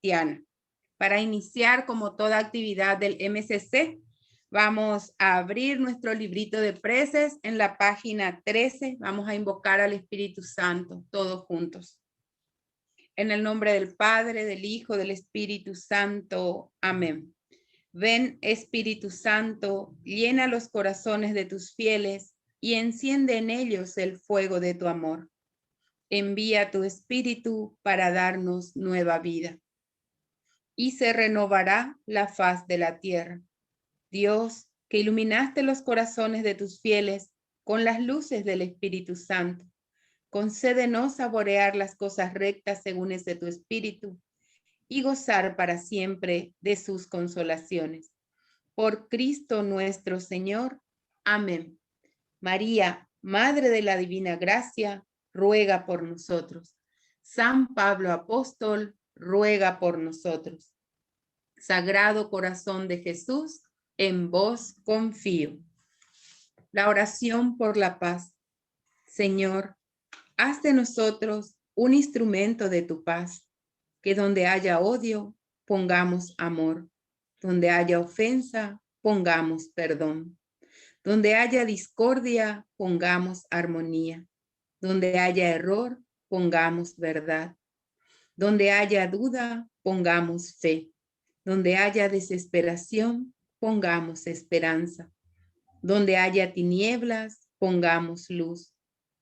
cristiana. Para iniciar, como toda actividad del MCC, vamos a abrir nuestro librito de preces en la página 13. Vamos a invocar al Espíritu Santo, todos juntos. En el nombre del Padre, del Hijo, del Espíritu Santo. Amén. Ven, Espíritu Santo, llena los corazones de tus fieles y enciende en ellos el fuego de tu amor. Envía tu Espíritu para darnos nueva vida. Y se renovará la faz de la tierra. Dios, que iluminaste los corazones de tus fieles con las luces del Espíritu Santo, concédenos saborear las cosas rectas según ese tu Espíritu y gozar para siempre de sus consolaciones. Por Cristo nuestro Señor. Amén. María, Madre de la Divina Gracia, ruega por nosotros. San Pablo Apóstol, ruega por nosotros. Sagrado Corazón de Jesús, en vos confío. La oración por la paz. Señor, haz de nosotros un instrumento de tu paz, que donde haya odio, pongamos amor, donde haya ofensa, pongamos perdón, donde haya discordia, pongamos armonía, donde haya error, pongamos verdad, donde haya duda, pongamos fe, donde haya desesperación, pongamos esperanza, donde haya tinieblas, pongamos luz,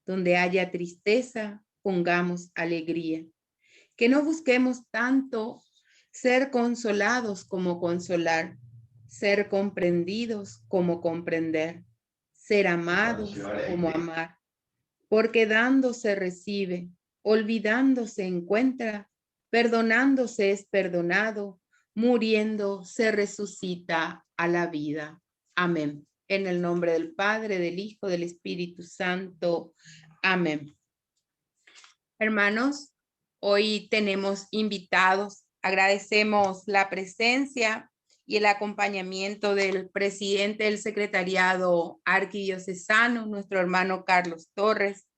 donde haya tristeza, pongamos alegría. Que no busquemos tanto ser consolados como consolar, ser comprendidos como comprender, ser amados como amar, porque dando se recibe, olvidando se encuentra, perdonando se es perdonado, muriendo se resucita a la vida. Amén. En el nombre del Padre, del Hijo, del Espíritu Santo. Amén. Hermanos, hoy tenemos invitados. Agradecemos la presencia y el acompañamiento del presidente del secretariado arquidiocesano, nuestro hermano Carlos Torres,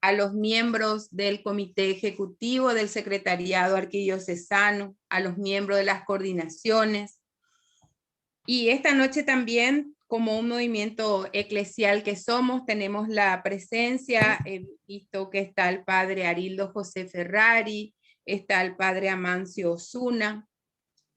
a los miembros del comité ejecutivo del secretariado arquidiocesano, a los miembros de las coordinaciones. Y esta noche también, como un movimiento eclesial que somos, tenemos la presencia, he visto que está el padre Arildo José Ferrari, está el padre Amancio Osuna,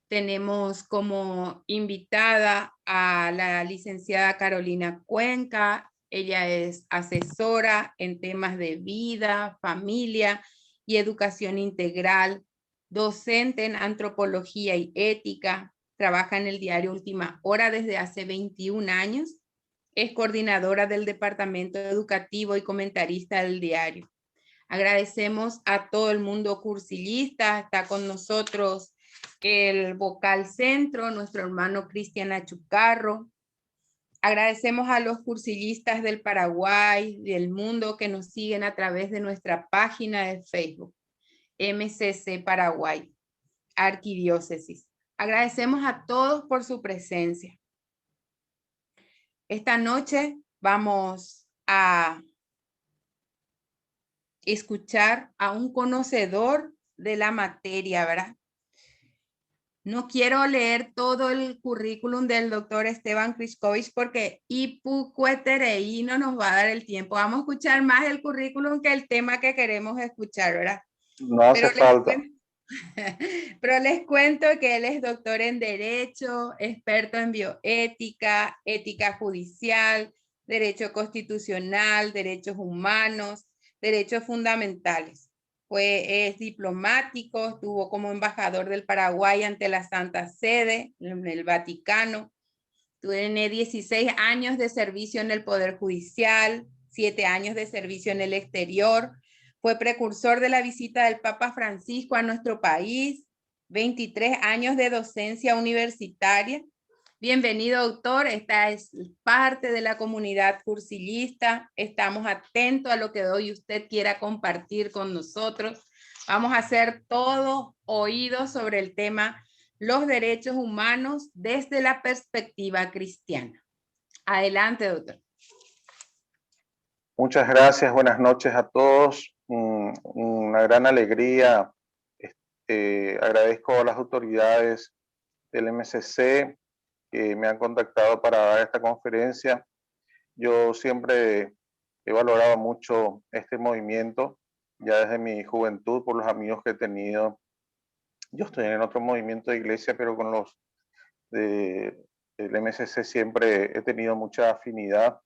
tenemos como invitada a la licenciada Carolina Cuenca. Ella es asesora en temas de vida, familia y educación integral, docente en antropología y ética, trabaja en el diario Última Hora desde hace 21 años, es coordinadora del departamento educativo y comentarista del diario. Agradecemos a todo el mundo cursillista, está con nosotros el vocal centro, nuestro hermano Cristian Achucarro. Agradecemos a los cursillistas del Paraguay, del mundo que nos siguen a través de nuestra página de Facebook, MCC Paraguay, Arquidiócesis. Agradecemos a todos por su presencia. Esta noche vamos a escuchar a un conocedor de la materia, ¿verdad? No quiero leer todo el currículum del doctor Esteban Kriskovich porque Ipucueterei no nos va a dar el tiempo. Vamos a escuchar más el currículum que el tema que queremos escuchar, ¿verdad? No hace falta. Pero les cuento que él es doctor en Derecho, experto en bioética, ética judicial, Derecho constitucional, derechos humanos, derechos fundamentales. Es diplomático, estuvo como embajador del Paraguay ante la Santa Sede, en el Vaticano. Tiene 16 años de servicio en el Poder Judicial, 7 años de servicio en el exterior. Fue precursor de la visita del Papa Francisco a nuestro país, 23 años de docencia universitaria. Bienvenido, doctor. Esta es parte de la comunidad cursillista. Estamos atentos a lo que hoy usted quiera compartir con nosotros. Vamos a hacer todo oídos sobre el tema los derechos humanos desde la perspectiva cristiana. Adelante, doctor. Muchas gracias, buenas noches a todos. Una gran alegría Agradezco a las autoridades del MCC que me han contactado para dar esta conferencia. Yo siempre he valorado mucho este movimiento, ya desde mi juventud, por los amigos que he tenido. Yo estoy en otro movimiento de iglesia, pero con los del MCC siempre he tenido mucha afinidad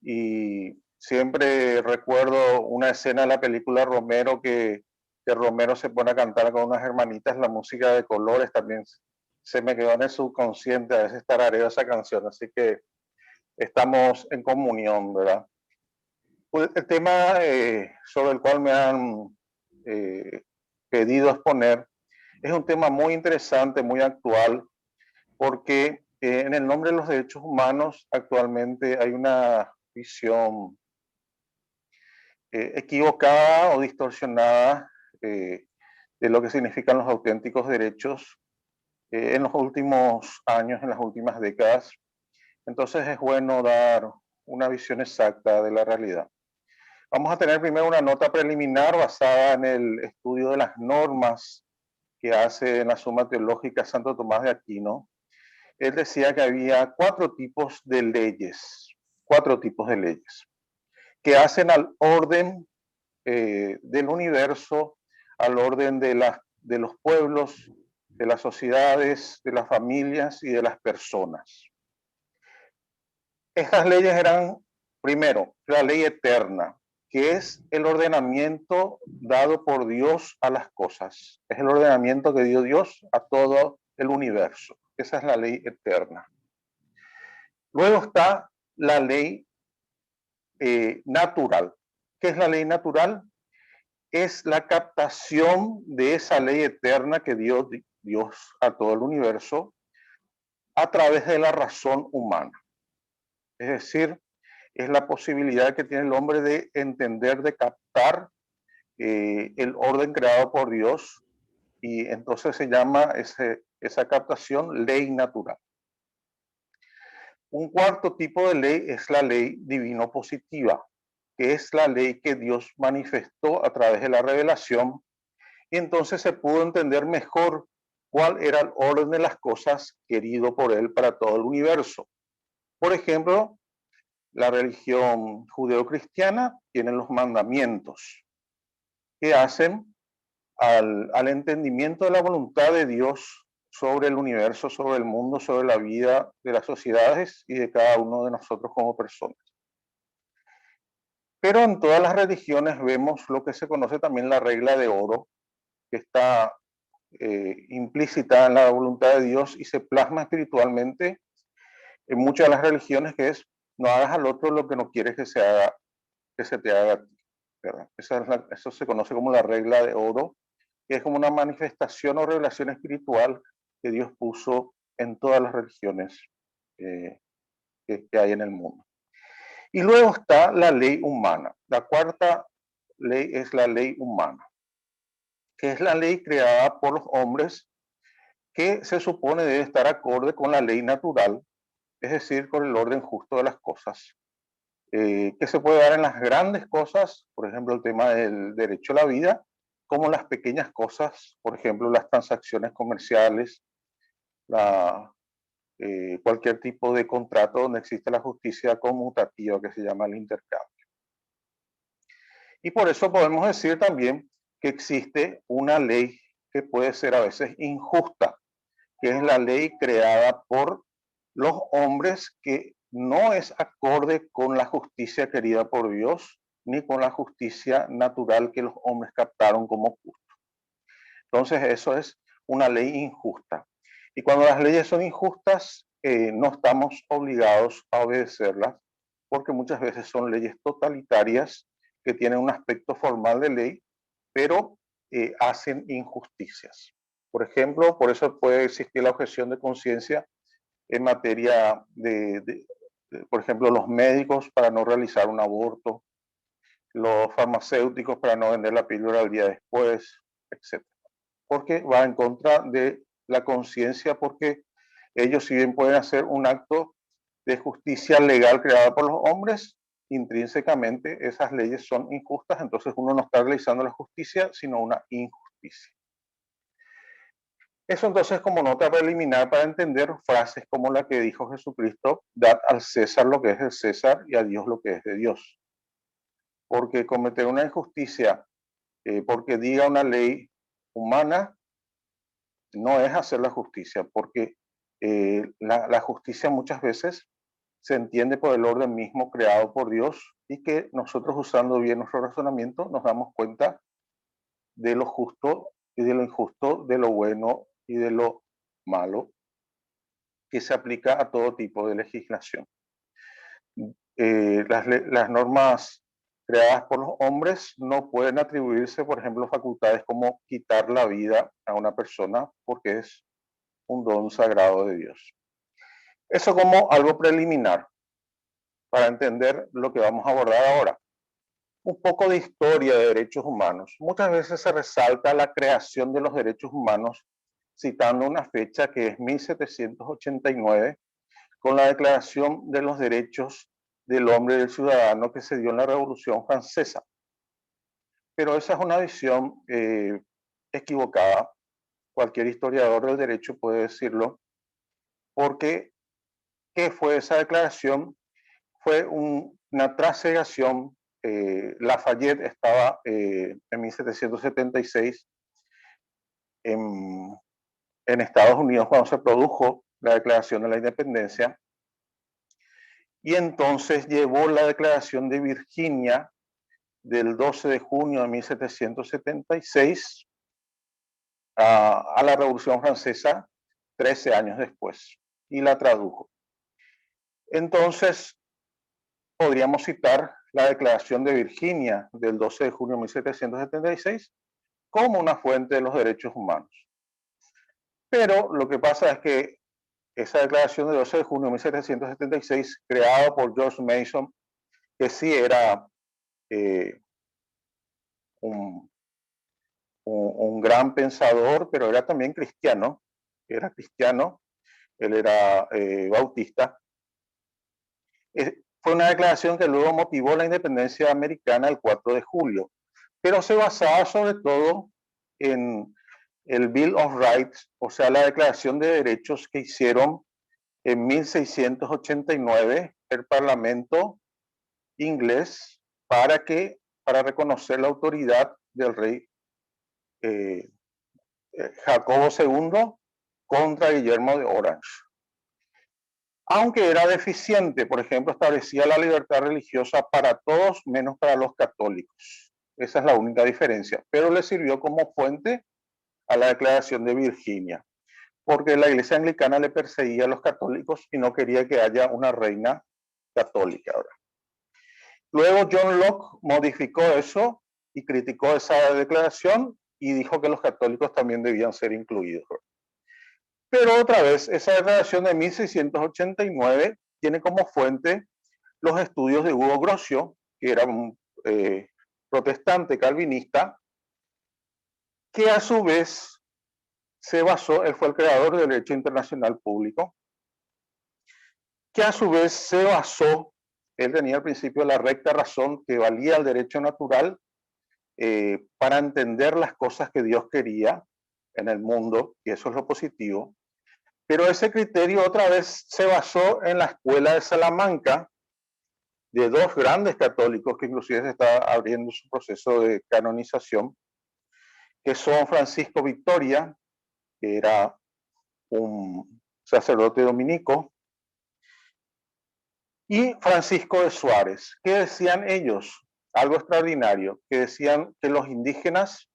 y siempre recuerdo una escena de la película Romero que Romero se pone a cantar con unas hermanitas la música de colores, también se me quedó en el subconsciente, a veces tarareo esa canción, así que estamos en comunión, ¿verdad? Pues el tema sobre el cual me han pedido exponer es un tema muy interesante, muy actual, porque en el nombre de los derechos humanos actualmente hay una visión equivocada o distorsionada de lo que significan los auténticos derechos en los últimos años, en las últimas décadas. Entonces es bueno dar una visión exacta de la realidad. Vamos a tener primero una nota preliminar basada en el estudio de las normas que hace en la Suma Teológica Santo Tomás de Aquino. Él decía que había cuatro tipos de leyes que hacen al orden del universo, al orden de los pueblos, de las sociedades, de las familias y de las personas. Estas leyes eran, primero, la ley eterna, que es el ordenamiento dado por Dios a las cosas. Es el ordenamiento que dio Dios a todo el universo. Esa es la ley eterna. Luego está la ley natural. ¿Qué es la ley natural? Es la captación de esa ley eterna que dio Dios a todo el universo a través de la razón humana. Es decir, es la posibilidad que tiene el hombre de entender, de captar el orden creado por Dios, y entonces se llama esa captación ley natural. Un cuarto tipo de ley es la ley divino positiva, que es la ley que Dios manifestó a través de la revelación, y entonces se pudo entender mejor cuál era el orden de las cosas querido por él para todo el universo. Por ejemplo, la religión judeocristiana tiene los mandamientos que hacen al entendimiento de la voluntad de Dios sobre el universo, sobre el mundo, sobre la vida de las sociedades y de cada uno de nosotros como personas. Pero en todas las religiones vemos lo que se conoce también la regla de oro, que está implícita en la voluntad de Dios y se plasma espiritualmente en muchas de las religiones, que es: no hagas al otro lo que no quieres que se te haga a ti, ¿verdad? Eso se conoce como la regla de oro, que es como una manifestación o revelación espiritual que Dios puso en todas las religiones que hay en el mundo. Y luego está la ley humana. La cuarta ley es la ley humana, que es la ley creada por los hombres, que se supone debe estar acorde con la ley natural, es decir, con el orden justo de las cosas, que se puede dar en las grandes cosas, por ejemplo, el tema del derecho a la vida, como las pequeñas cosas, por ejemplo, las transacciones comerciales, cualquier tipo de contrato donde existe la justicia conmutativa, que se llama el intercambio. Y por eso podemos decir también que existe una ley que puede ser a veces injusta, que es la ley creada por los hombres, que no es acorde con la justicia querida por Dios, ni con la justicia natural que los hombres captaron como justo. Entonces eso es una ley injusta. Y cuando las leyes son injustas, no estamos obligados a obedecerlas, porque muchas veces son leyes totalitarias que tienen un aspecto formal de ley, pero hacen injusticias. Por ejemplo, por eso puede existir la objeción de conciencia en materia por ejemplo, los médicos para no realizar un aborto, los farmacéuticos para no vender la píldora al día después, etc. Porque va en contra de la conciencia, porque ellos, si bien pueden hacer un acto de justicia legal creada por los hombres, intrínsecamente esas leyes son injustas, entonces uno no está realizando la justicia, sino una injusticia. Eso entonces como nota preliminar para entender frases como la que dijo Jesucristo: dad al César lo que es del César y a Dios lo que es de Dios. Porque cometer una injusticia porque diga una ley humana no es hacer la justicia, porque la justicia muchas veces se entiende por el orden mismo creado por Dios, y que nosotros, usando bien nuestro razonamiento, nos damos cuenta de lo justo y de lo injusto, de lo bueno y de lo malo, que se aplica a todo tipo de legislación. Las normas creadas por los hombres no pueden atribuirse, por ejemplo, facultades como quitar la vida a una persona, porque es un don sagrado de Dios. Eso como algo preliminar para entender lo que vamos a abordar ahora. Un poco de historia de derechos humanos. Muchas veces se resalta la creación de los derechos humanos citando una fecha que es 1789, con la Declaración de los Derechos del Hombre y del Ciudadano que se dio en la Revolución Francesa. Pero esa es una visión equivocada. Cualquier historiador del derecho puede decirlo, porque ¿qué fue esa declaración? Fue una trasegación. Lafayette estaba en 1776 en Estados Unidos cuando se produjo la Declaración de la Independencia, y entonces llevó la Declaración de Virginia del 12 de junio de 1776 a la Revolución Francesa 13 años después, y la tradujo. Entonces, podríamos citar la Declaración de Virginia del 12 de junio de 1776 como una fuente de los derechos humanos. Pero lo que pasa es que esa declaración del 12 de junio de 1776, creada por George Mason, que sí era un gran pensador, pero era también cristiano, él era bautista. Fue una declaración que luego motivó la independencia americana el 4 de julio, pero se basaba sobre todo en el Bill of Rights, o sea, la Declaración de Derechos que hicieron en 1689 el Parlamento inglés para reconocer la autoridad del rey Jacobo II contra Guillermo de Orange. Aunque era deficiente, por ejemplo, establecía la libertad religiosa para todos menos para los católicos. Esa es la única diferencia, pero le sirvió como fuente a la Declaración de Virginia, porque la Iglesia Anglicana le perseguía a los católicos y no quería que haya una reina católica ahora. Luego John Locke modificó eso y criticó esa declaración y dijo que los católicos también debían ser incluidos. Pero otra vez, esa declaración de 1689 tiene como fuente los estudios de Hugo Grocio, que era un protestante calvinista, que a su vez se basó, él fue el creador del derecho internacional público, que a su vez se basó, él tenía al principio la recta razón que valía el derecho natural para entender las cosas que Dios quería en el mundo, y eso es lo positivo. Pero ese criterio otra vez se basó en la escuela de Salamanca, de dos grandes católicos que inclusive se está abriendo su proceso de canonización, que son Francisco Victoria, que era un sacerdote dominico, y Francisco de Suárez. ¿Qué decían ellos? Algo extraordinario, que decían que los indígenas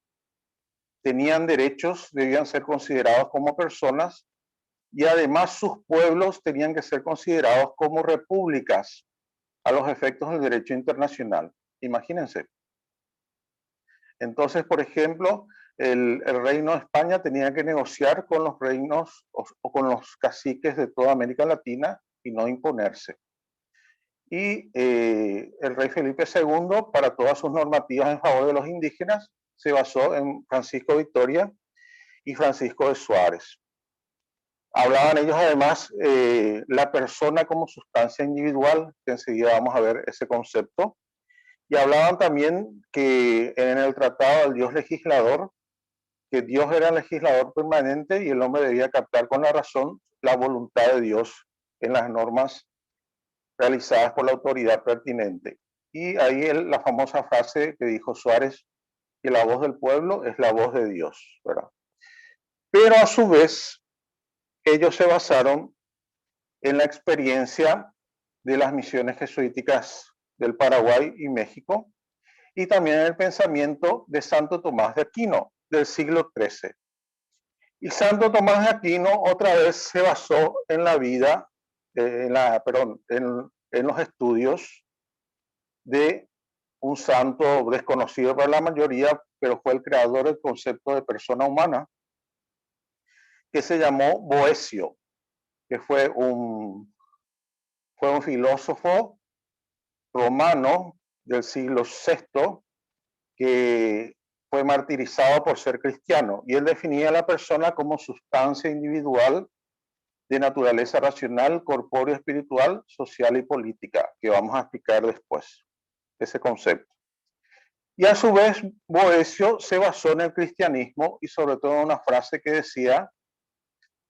tenían derechos, debían ser considerados como personas, y además sus pueblos tenían que ser considerados como repúblicas a los efectos del derecho internacional. Imagínense. Entonces, por ejemplo, el reino de España tenía que negociar con los reinos o con los caciques de toda América Latina y no imponerse. Y el rey Felipe II, para todas sus normativas en favor de los indígenas, se basó en Francisco Victoria y Francisco de Suárez. Hablaban ellos además la persona como sustancia individual, que enseguida vamos a ver ese concepto, y hablaban también que en el Tratado del Dios Legislador que Dios era el legislador permanente y el hombre debía captar con la razón la voluntad de Dios en las normas realizadas por la autoridad pertinente. Y ahí la famosa frase que dijo Suárez, que la voz del pueblo es la voz de Dios, ¿verdad? Pero a su vez, ellos se basaron en la experiencia de las misiones jesuíticas del Paraguay y México, y también en el pensamiento de Santo Tomás de Aquino del siglo XIII. Y Santo Tomás de Aquino otra vez se basó en la vida, en los estudios de un santo desconocido para la mayoría, pero fue el creador del concepto de persona humana, que se llamó Boecio, que fue un filósofo romano del siglo VI que fue martirizado por ser cristiano, y él definía a la persona como sustancia individual de naturaleza racional, corpóreo, espiritual, social y política, que vamos a explicar después, ese concepto. Y a su vez, Boecio se basó en el cristianismo y sobre todo en una frase que decía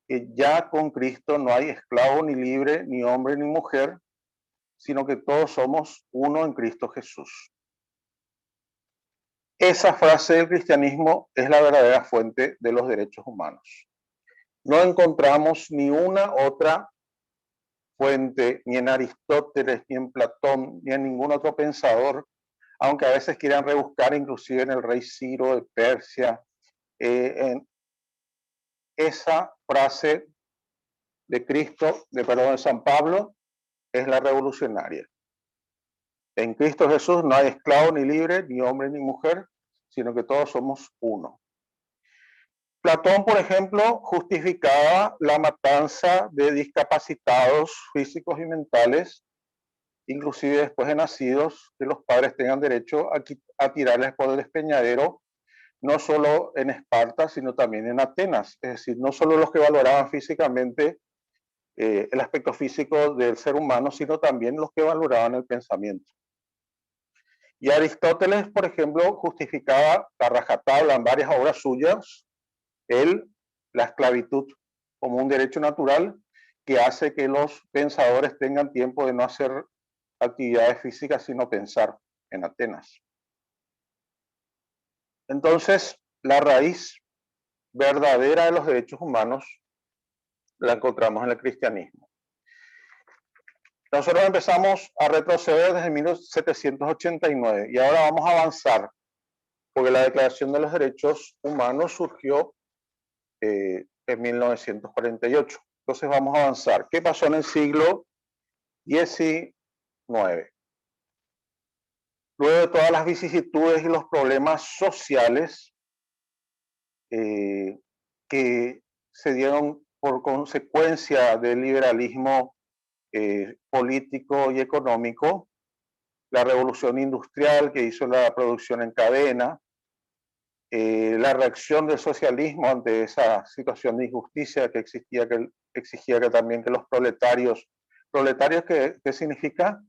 que ya con Cristo no hay esclavo ni libre, ni hombre ni mujer, sino que todos somos uno en Cristo Jesús. Esa frase del cristianismo es la verdadera fuente de los derechos humanos. No encontramos ni una otra fuente, ni en Aristóteles, ni en Platón, ni en ningún otro pensador, aunque a veces quieran rebuscar inclusive en el rey Ciro de Persia, en esa frase de Cristo, de San Pablo, es la revolucionaria. En Cristo Jesús no hay esclavo ni libre, ni hombre ni mujer, sino que todos somos uno. Platón, por ejemplo, justificaba la matanza de discapacitados físicos y mentales, inclusive después de nacidos, que los padres tengan derecho a tirarles por el despeñadero, no solo en Esparta, sino también en Atenas. Es decir, no solo los que valoraban físicamente el aspecto físico del ser humano, sino también los que valoraban el pensamiento. Y Aristóteles, por ejemplo, justificaba a rajatabla en varias obras suyas la esclavitud como un derecho natural que hace que los pensadores tengan tiempo de no hacer actividades físicas, sino pensar en Atenas. Entonces, la raíz verdadera de los derechos humanos la encontramos en el cristianismo. Nosotros empezamos a retroceder desde 1789 y ahora vamos a avanzar, porque la Declaración de los Derechos Humanos surgió en 1948. Entonces vamos a avanzar. ¿Qué pasó en el siglo XIX? Luego de todas las vicisitudes y los problemas sociales que se dieron por consecuencia del liberalismo político y económico, la revolución industrial que hizo la producción en cadena, la reacción del socialismo ante esa situación de injusticia que existía, que exigía que también que los proletarios ¿qué significa?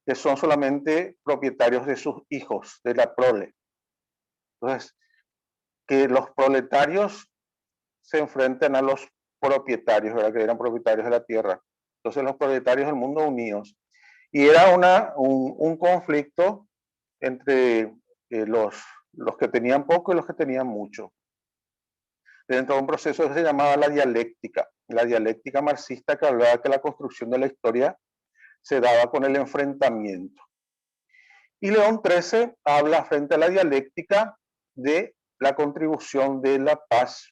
Que son solamente propietarios de sus hijos, de la prole. Entonces, que los proletarios se enfrenten a los propietarios, ¿verdad? Que eran propietarios de la tierra. Entonces, los proletarios del mundo unidos. Y era un conflicto entre los que tenían poco y los que tenían mucho, dentro de un proceso que se llamaba la dialéctica marxista, que hablaba que la construcción de la historia se daba con el enfrentamiento. Y León XIII habla frente a la dialéctica de la contribución de la paz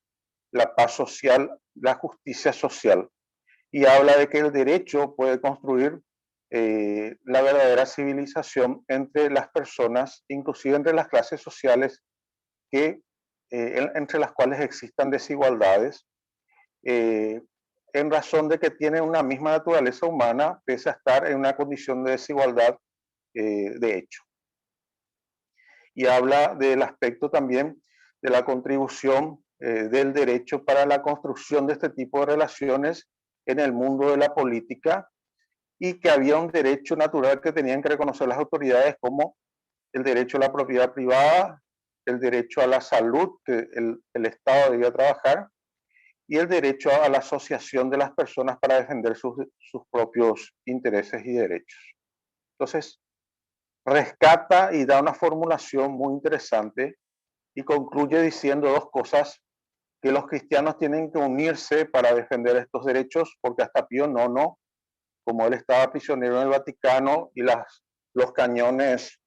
social, la justicia social, y habla de que el derecho puede construir la verdadera civilización entre las personas, inclusive entre las clases sociales entre las cuales existan desigualdades, en razón de que tienen una misma naturaleza humana, pese a estar en una condición de desigualdad de hecho. Y habla del aspecto también de la contribución del derecho para la construcción de este tipo de relaciones en el mundo de la política, y que había un derecho natural que tenían que reconocer las autoridades, como el derecho a la propiedad privada, el derecho a la salud que el Estado debía trabajar y el derecho a la asociación de las personas para defender sus propios intereses y derechos. Entonces, rescata y da una formulación muy interesante y concluye diciendo dos cosas: que los cristianos tienen que unirse para defender estos derechos, porque hasta Pío IX, como él estaba prisionero en el Vaticano y los cañones,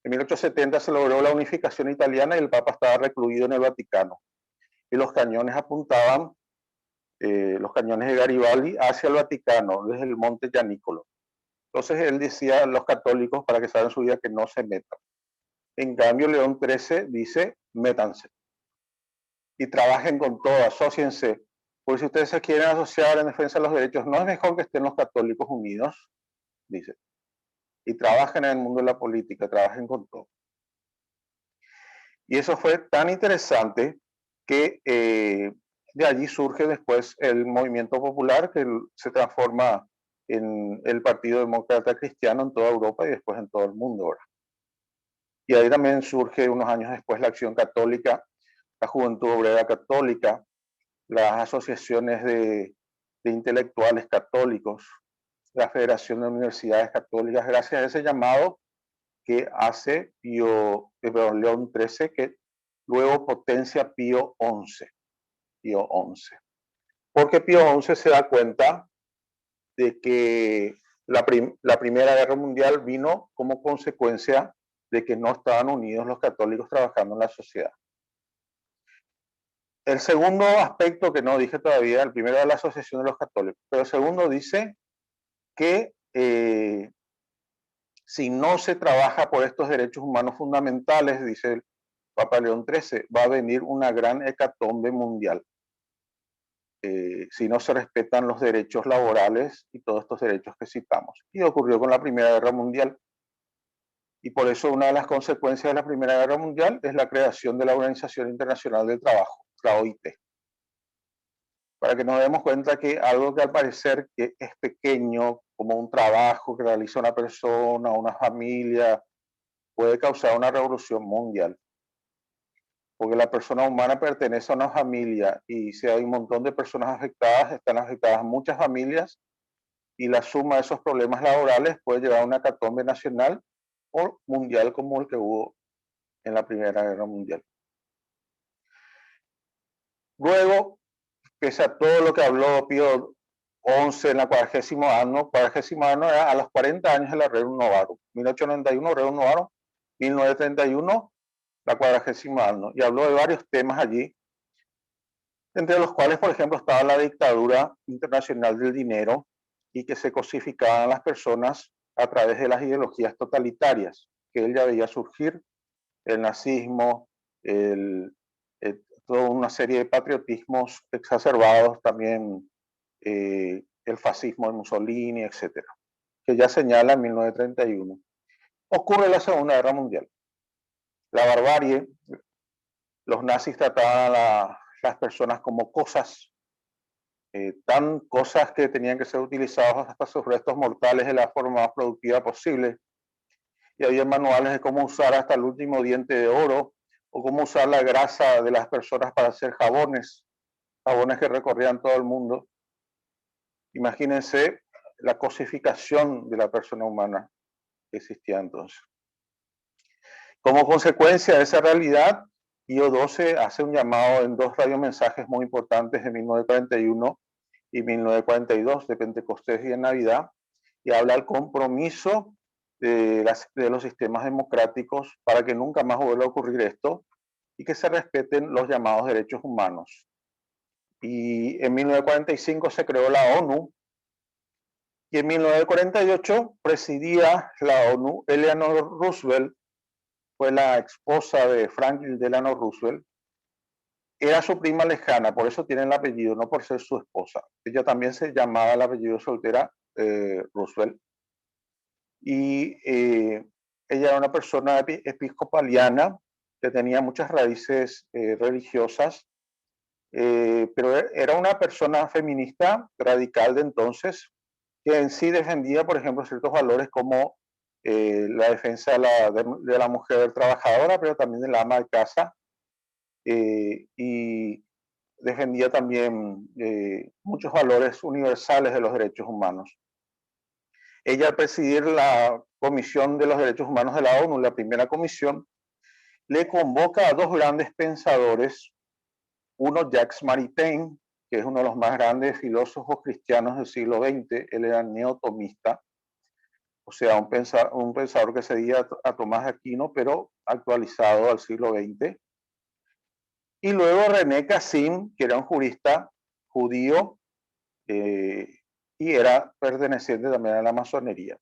en 1870 se logró la unificación italiana y el Papa estaba recluido en el Vaticano. Y los cañones apuntaban, los cañones de Garibaldi, hacia el Vaticano, desde el Monte Gianicolo. Entonces él decía a los católicos, para que salgan su vida, que no se metan. En cambio, León XIII dice: métanse y trabajen con todo, asóciense. Porque si ustedes se quieren asociar en defensa de los derechos, no es mejor que estén los católicos unidos, dice, y trabajen en el mundo de la política, trabajen con todo. Y eso fue tan interesante que de allí surge después el movimiento popular, que se transforma en el Partido Demócrata Cristiano en toda Europa y después en todo el mundo ahora. Y ahí también surge unos años después la Acción Católica, la Juventud Obrera Católica, las asociaciones de intelectuales católicos, la Federación de Universidades Católicas, gracias a ese llamado que hace León XIII, que luego potencia Pío XI. Porque Pío XI se da cuenta de que la Primera Guerra Mundial vino como consecuencia de que no estaban unidos los católicos trabajando en la sociedad. El segundo aspecto que no dije todavía, el primero es la Asociación de los Católicos, pero el segundo dice que si no se trabaja por estos derechos humanos fundamentales, dice el Papa León XIII, va a venir una gran hecatombe mundial. Si no se respetan los derechos laborales y todos estos derechos que citamos. Y ocurrió con la Primera Guerra Mundial. Y por eso una de las consecuencias de la Primera Guerra Mundial es la creación de la Organización Internacional del Trabajo, la OIT. Para que nos demos cuenta que algo que al parecer que es pequeño, como un trabajo que realiza una persona, una familia, puede causar una revolución mundial. Porque la persona humana pertenece a una familia y si hay un montón de personas afectadas, están afectadas muchas familias y la suma de esos problemas laborales puede llevar a una hecatombe nacional o mundial como el que hubo en la Primera Guerra Mundial. Luego, pese a todo lo que habló Pío XI en la 40º año era a los 40 años de la Rerum Novarum, 1891 Rerum Novarum, 1931 la 40º año, y habló de varios temas allí, entre los cuales, por ejemplo, estaba la dictadura internacional del dinero y que se cosificaban las personas a través de las ideologías totalitarias que él ya veía surgir, el nazismo, toda una serie de patriotismos exacerbados, también el fascismo de Mussolini, etcétera, que ya señala en 1931. Ocurre la Segunda Guerra Mundial. La barbarie, los nazis trataban a las personas como cosas, tan cosas que tenían que ser utilizadas hasta sus restos mortales de la forma más productiva posible. Y había manuales de cómo usar hasta el último diente de oro o cómo usar la grasa de las personas para hacer jabones que recorrían todo el mundo. Imagínense la cosificación de la persona humana que existía entonces. Como consecuencia de esa realidad, Pío XII hace un llamado en dos radiomensajes muy importantes de 1941 y 1942, de Pentecostés y de Navidad, y habla del compromiso de los sistemas democráticos para que nunca más vuelva a ocurrir esto y que se respeten los llamados derechos humanos. Y en 1945 se creó la ONU, y en 1948 presidía la ONU Eleanor Roosevelt, fue la esposa de Franklin Delano Roosevelt. Era su prima lejana, por eso tiene el apellido, no por ser su esposa. Ella también se llamaba el apellido soltera Roosevelt. Y ella era una persona episcopaliana que tenía muchas raíces religiosas, pero era una persona feminista radical de entonces, que en sí defendía, por ejemplo, ciertos valores como la defensa de la mujer trabajadora, pero también de la ama de casa, y defendía también muchos valores universales de los derechos humanos. Ella, al presidir la Comisión de los Derechos Humanos de la ONU, la primera comisión, le convoca a dos grandes pensadores, uno Jacques Maritain, que es uno de los más grandes filósofos cristianos del siglo XX, él era neotomista, o sea, un pensador que seguía a Tomás de Aquino, pero actualizado al siglo XX. Y luego René Cassin, que era un jurista judío y era perteneciente también a la masonería.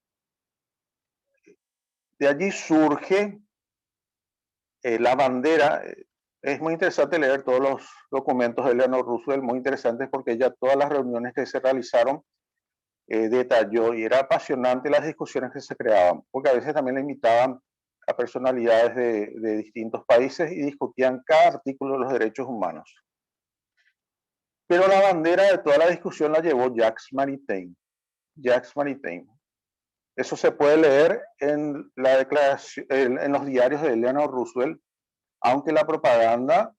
De allí surge la bandera. Es muy interesante leer todos los documentos de Eleanor Roosevelt, muy interesantes porque ella todas las reuniones que se realizaron detalló, y era apasionante las discusiones que se creaban, porque a veces también le invitaban a personalidades de distintos países y discutían cada artículo de los derechos humanos. Pero la bandera de toda la discusión la llevó Jacques Maritain. Jacques Maritain. Eso se puede leer en la declaración, en los diarios de Eleanor Roosevelt, aunque la propaganda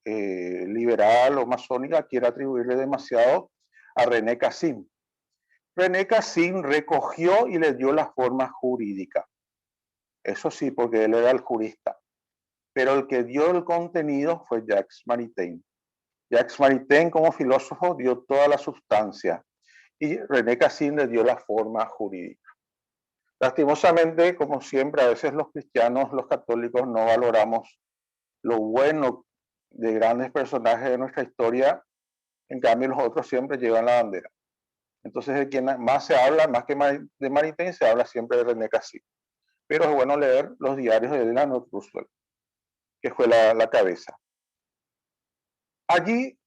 liberal o masónica quiera atribuirle demasiado a René Cassin. René Cassin recogió y le dio la forma jurídica. Eso sí, porque él era el jurista. Pero el que dio el contenido fue Jacques Maritain. Jacques Maritain, como filósofo, dio toda la sustancia y René Cassin le dio la forma jurídica. Lastimosamente, como siempre, a veces los cristianos, los católicos, no valoramos lo bueno de grandes personajes de nuestra historia, en cambio los otros siempre llevan la bandera. Entonces, de quien más se habla, más que de Maritain, se habla siempre de René Cassin. Pero es bueno leer los diarios de Eleanor Roosevelt, que fue la cabeza. Allí,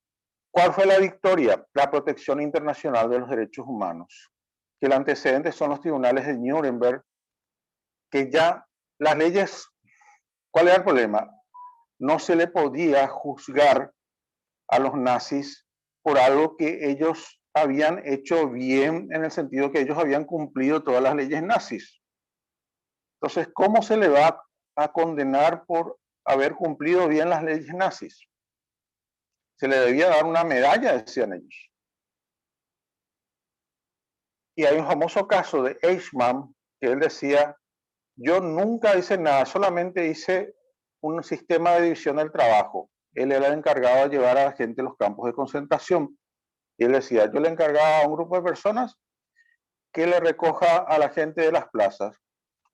¿cuál fue la victoria? La protección internacional de los derechos humanos. Que el antecedente son los tribunales de Nuremberg, que ya las leyes, ¿cuál era el problema? No se le podía juzgar a los nazis por algo que ellos habían hecho bien, en el sentido que ellos habían cumplido todas las leyes nazis. Entonces, ¿cómo se le va a condenar por haber cumplido bien las leyes nazis? Se le debía dar una medalla, decían ellos. Y hay un famoso caso de Eichmann, que él decía, yo nunca hice nada, solamente hice un sistema de división del trabajo. Él era el encargado de llevar a la gente a los campos de concentración. Y él decía, yo le encargaba a un grupo de personas que le recoja a la gente de las plazas.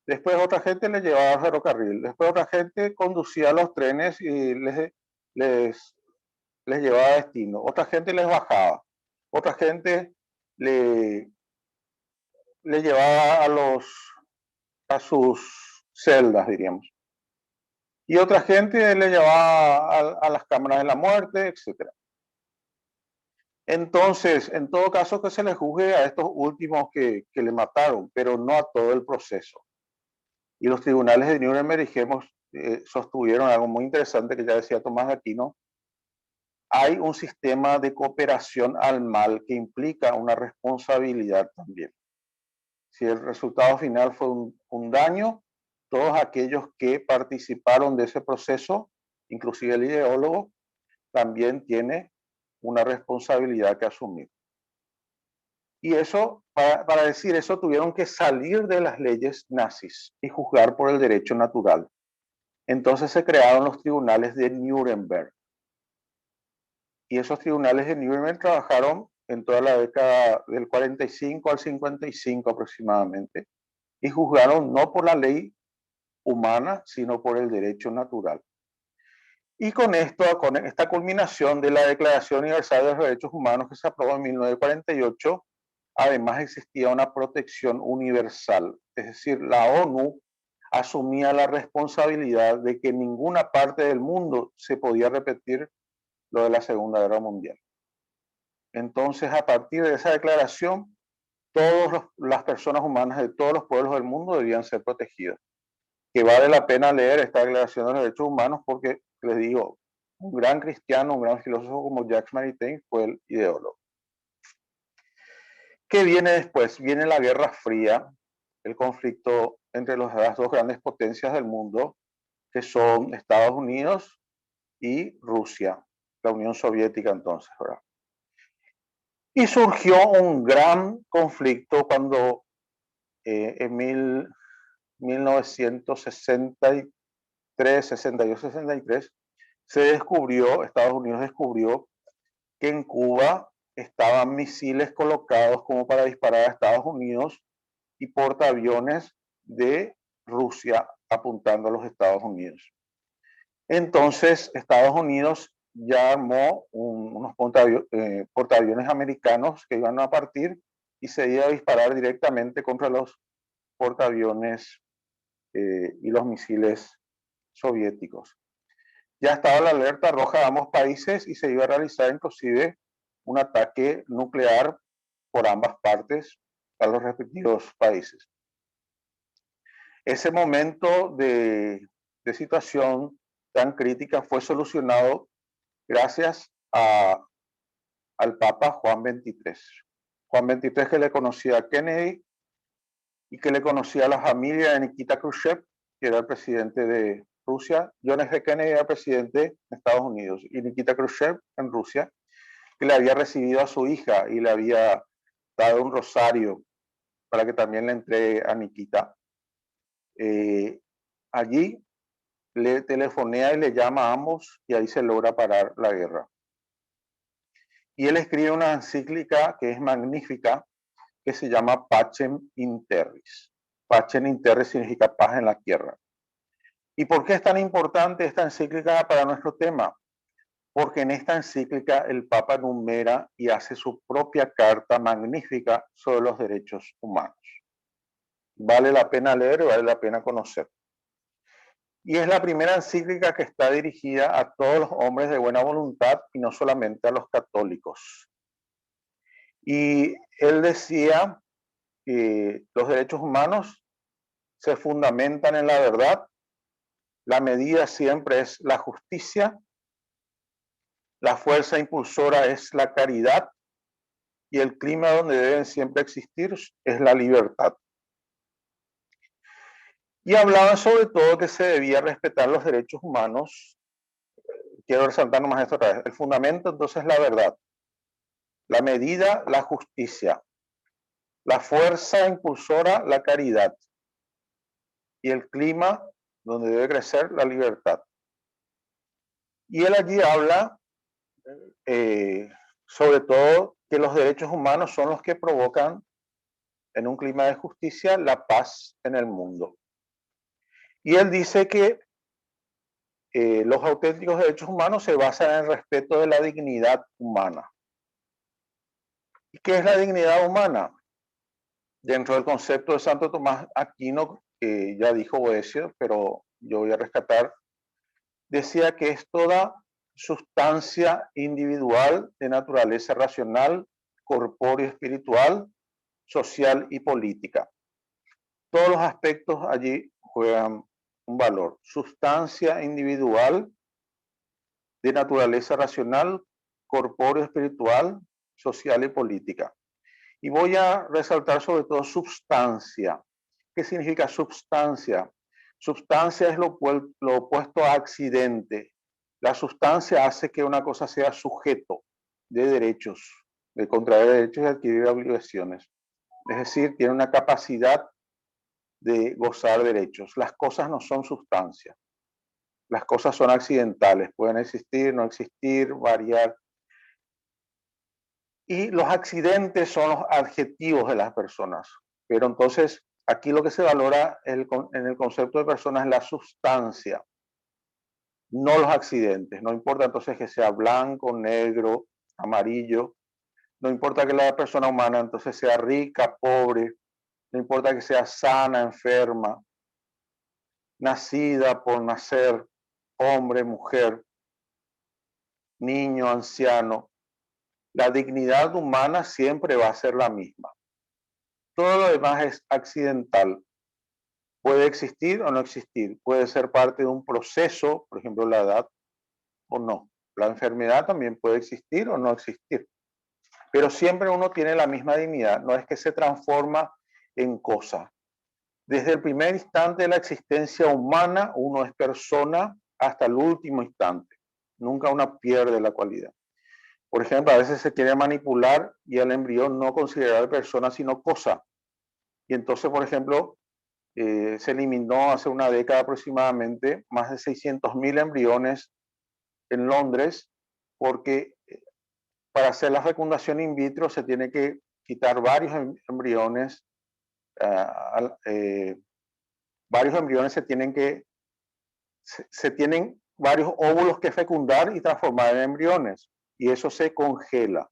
Después otra gente le llevaba al ferrocarril. Después otra gente conducía los trenes y les llevaba a destino. Otra gente les bajaba. Otra gente le llevaba a sus celdas, diríamos. Y otra gente le llevaba a las cámaras de la muerte, etc. Entonces, en todo caso, que se le juzgue a estos últimos que le mataron, pero no a todo el proceso. Y los tribunales de Nuremberg, dijimos, sostuvieron algo muy interesante que ya decía Tomás de Aquino. Hay un sistema de cooperación al mal que implica una responsabilidad también. Si el resultado final fue un daño, todos aquellos que participaron de ese proceso, inclusive el ideólogo, también tiene una responsabilidad que asumir. Y eso, para decir eso, tuvieron que salir de las leyes nazis y juzgar por el derecho natural. Entonces se crearon los tribunales de Nuremberg. Y esos tribunales de Nuremberg trabajaron en toda la década del 45 al 55 aproximadamente, y juzgaron no por la ley humana, sino por el derecho natural. Y con esta culminación de la Declaración Universal de los Derechos Humanos que se aprobó en 1948, además existía una protección universal, es decir, la ONU asumía la responsabilidad de que en ninguna parte del mundo se podía repetir lo de la Segunda Guerra Mundial. Entonces, a partir de esa declaración, todas las personas humanas de todos los pueblos del mundo debían ser protegidas. Que vale la pena leer esta Declaración de los Derechos Humanos porque, les digo, un gran cristiano, un gran filósofo como Jacques Maritain fue el ideólogo. ¿Qué viene después? Viene la Guerra Fría, el conflicto entre las dos grandes potencias del mundo, que son Estados Unidos y Rusia, la Unión Soviética entonces, ¿verdad? Y surgió un gran conflicto cuando en 1963, 62, 63, Estados Unidos descubrió que en Cuba estaban misiles colocados como para disparar a Estados Unidos y portaaviones de Rusia apuntando a los Estados Unidos. Entonces, Estados Unidos ya armó unos portaaviones americanos que iban a partir y se iba a disparar directamente contra los portaaviones y los misiles soviéticos. Ya estaba la alerta roja de ambos países y se iba a realizar inclusive un ataque nuclear por ambas partes a los respectivos países. Ese momento de situación tan crítica fue solucionado gracias al Papa Juan XXIII. Juan XXIII, que le conocía a Kennedy y que le conocía a la familia de Nikita Khrushchev, que era el presidente de Rusia. John F. Kennedy era presidente de Estados Unidos y Nikita Khrushchev en Rusia, que le había recibido a su hija y le había dado un rosario para que también le entregue a Nikita. Allí le telefonea y le llama a ambos y ahí se logra parar la guerra. Y él escribe una encíclica que es magnífica, que se llama Pacem in Terris. Pacem in Terris significa paz en la tierra. ¿Y por qué es tan importante esta encíclica para nuestro tema? Porque en esta encíclica el Papa enumera y hace su propia carta magnífica sobre los derechos humanos. Vale la pena leer y vale la pena conocer. Y es la primera encíclica que está dirigida a todos los hombres de buena voluntad y no solamente a los católicos. Y él decía que los derechos humanos se fundamentan en la verdad, la medida siempre es la justicia, la fuerza impulsora es la caridad y el clima donde deben siempre existir es la libertad. Y hablaba sobre todo que se debía respetar los derechos humanos. Quiero resaltar nomás esto otra vez. El fundamento entonces es la verdad, la medida, la justicia, la fuerza impulsora, la caridad y el clima donde debe crecer la libertad. Y él allí habla sobre todo que los derechos humanos son los que provocan en un clima de justicia la paz en el mundo. Y él dice que los auténticos derechos humanos se basan en el respeto de la dignidad humana. ¿Y qué es la dignidad humana? Dentro del concepto de Santo Tomás Aquino, que ya dijo Boecio, pero yo voy a rescatar, decía que es toda sustancia individual de naturaleza racional, corpóreo, espiritual, social y política. Todos los aspectos allí juegan un valor. Sustancia individual de naturaleza racional, corpóreo, espiritual, social y política. Y voy a resaltar sobre todo substancia. ¿Qué significa substancia? Substancia es lo opuesto a accidente. La sustancia hace que una cosa sea sujeto de derechos, de contraer derechos y adquirir obligaciones. Es decir, tiene una capacidad de gozar derechos. Las cosas no son sustancia. Las cosas son accidentales. Pueden existir, no existir, variar. Y los accidentes son los adjetivos de las personas. Pero entonces, aquí lo que se valora en el concepto de persona es la sustancia, no los accidentes. No importa entonces que sea blanco, negro, amarillo. No importa que la persona humana entonces sea rica, pobre. No importa que sea sana, enferma, nacida por nacer, hombre, mujer, niño, anciano. La dignidad humana siempre va a ser la misma. Todo lo demás es accidental. Puede existir o no existir. Puede ser parte de un proceso, por ejemplo, la edad, o no. La enfermedad también puede existir o no existir. Pero siempre uno tiene la misma dignidad. No es que se transforma en cosa. Desde el primer instante de la existencia humana, uno es persona hasta el último instante. Nunca uno pierde la cualidad. Por ejemplo, a veces se quiere manipular y al embrión no considerar persona sino cosa. Y entonces, por ejemplo, se eliminó hace una década aproximadamente más de 600.000 embriones en Londres porque para hacer la fecundación in vitro se tiene que quitar varios embriones. Varios embriones se tienen varios óvulos que fecundar y transformar en embriones, y eso se congela.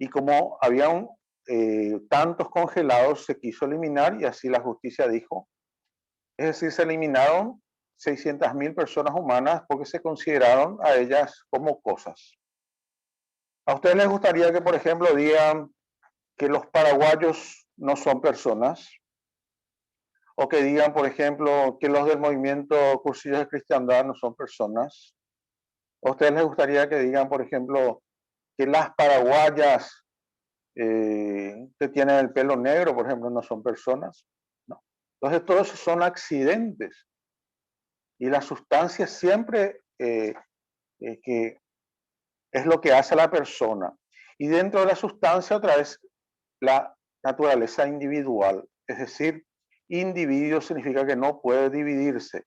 Y como habían tantos congelados, se quiso eliminar y así la justicia dijo. Es decir, se eliminaron 600.000 personas humanas porque se consideraron a ellas como cosas. ¿A ustedes les gustaría que, por ejemplo, digan que los paraguayos no son personas? O que digan, por ejemplo, que los del movimiento Cursillos de Cristiandad no son personas. ¿A ustedes les gustaría que digan, por ejemplo, que las paraguayas que tienen el pelo negro, por ejemplo, no son personas? No. Entonces, todos esos son accidentes. Y la sustancia siempre que es lo que hace a la persona. Y dentro de la sustancia, otra vez, la naturaleza individual. Es decir, individuo significa que no puede dividirse.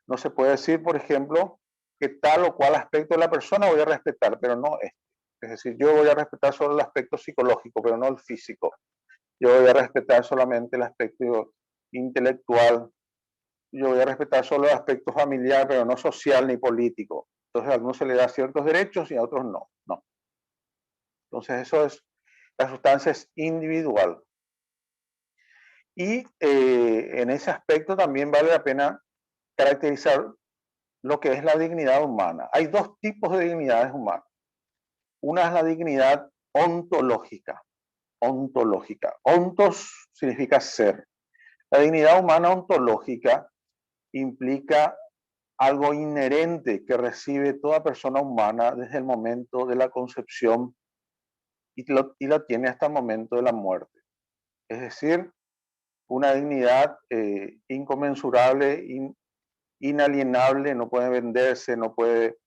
No se puede decir, por ejemplo, que tal o cual aspecto de la persona voy a respetar, pero no este. Es decir, yo voy a respetar solo el aspecto psicológico, pero no el físico. Yo voy a respetar solamente el aspecto intelectual. Yo voy a respetar solo el aspecto familiar, pero no social ni político. Entonces a algunos se les da ciertos derechos y a otros no. No. Entonces eso es, la sustancia es individual. Y en ese aspecto también vale la pena caracterizar lo que es la dignidad humana. Hay dos tipos de dignidades humanas. Una es la dignidad ontológica. Ontológica. Ontos significa ser. La dignidad humana ontológica implica algo inherente que recibe toda persona humana desde el momento de la concepción y la tiene hasta el momento de la muerte. Es decir, una dignidad inconmensurable, inalienable, no puede venderse, no puede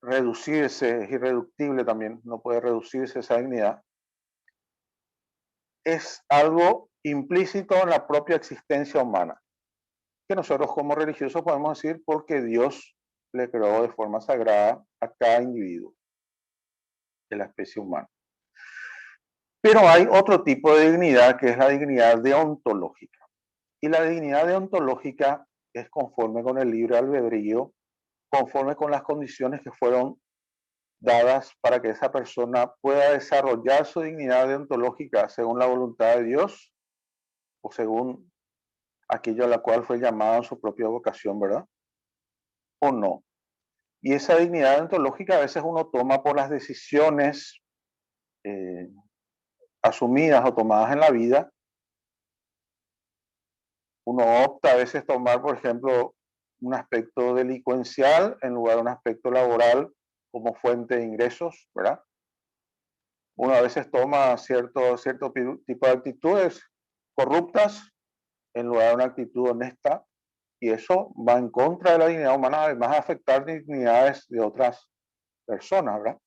reducirse, es irreductible también, no puede reducirse esa dignidad. Es algo implícito en la propia existencia humana, que nosotros como religiosos podemos decir porque Dios le creó de forma sagrada a cada individuo de la especie humana. Pero hay otro tipo de dignidad que es la dignidad deontológica. Y la dignidad deontológica es conforme con el libre albedrío, conforme con las condiciones que fueron dadas para que esa persona pueda desarrollar su dignidad deontológica según la voluntad de Dios o según aquello a la cual fue llamado en su propia vocación, ¿verdad? O no. Y esa dignidad deontológica a veces uno toma por las decisiones asumidas o tomadas en la vida. Uno opta a veces tomar, por ejemplo, un aspecto delincuencial en lugar de un aspecto laboral como fuente de ingresos, ¿verdad? Uno a veces toma cierto tipo de actitudes corruptas en lugar de una actitud honesta, y eso va en contra de la dignidad humana, además de afectar dignidades de otras personas, ¿verdad?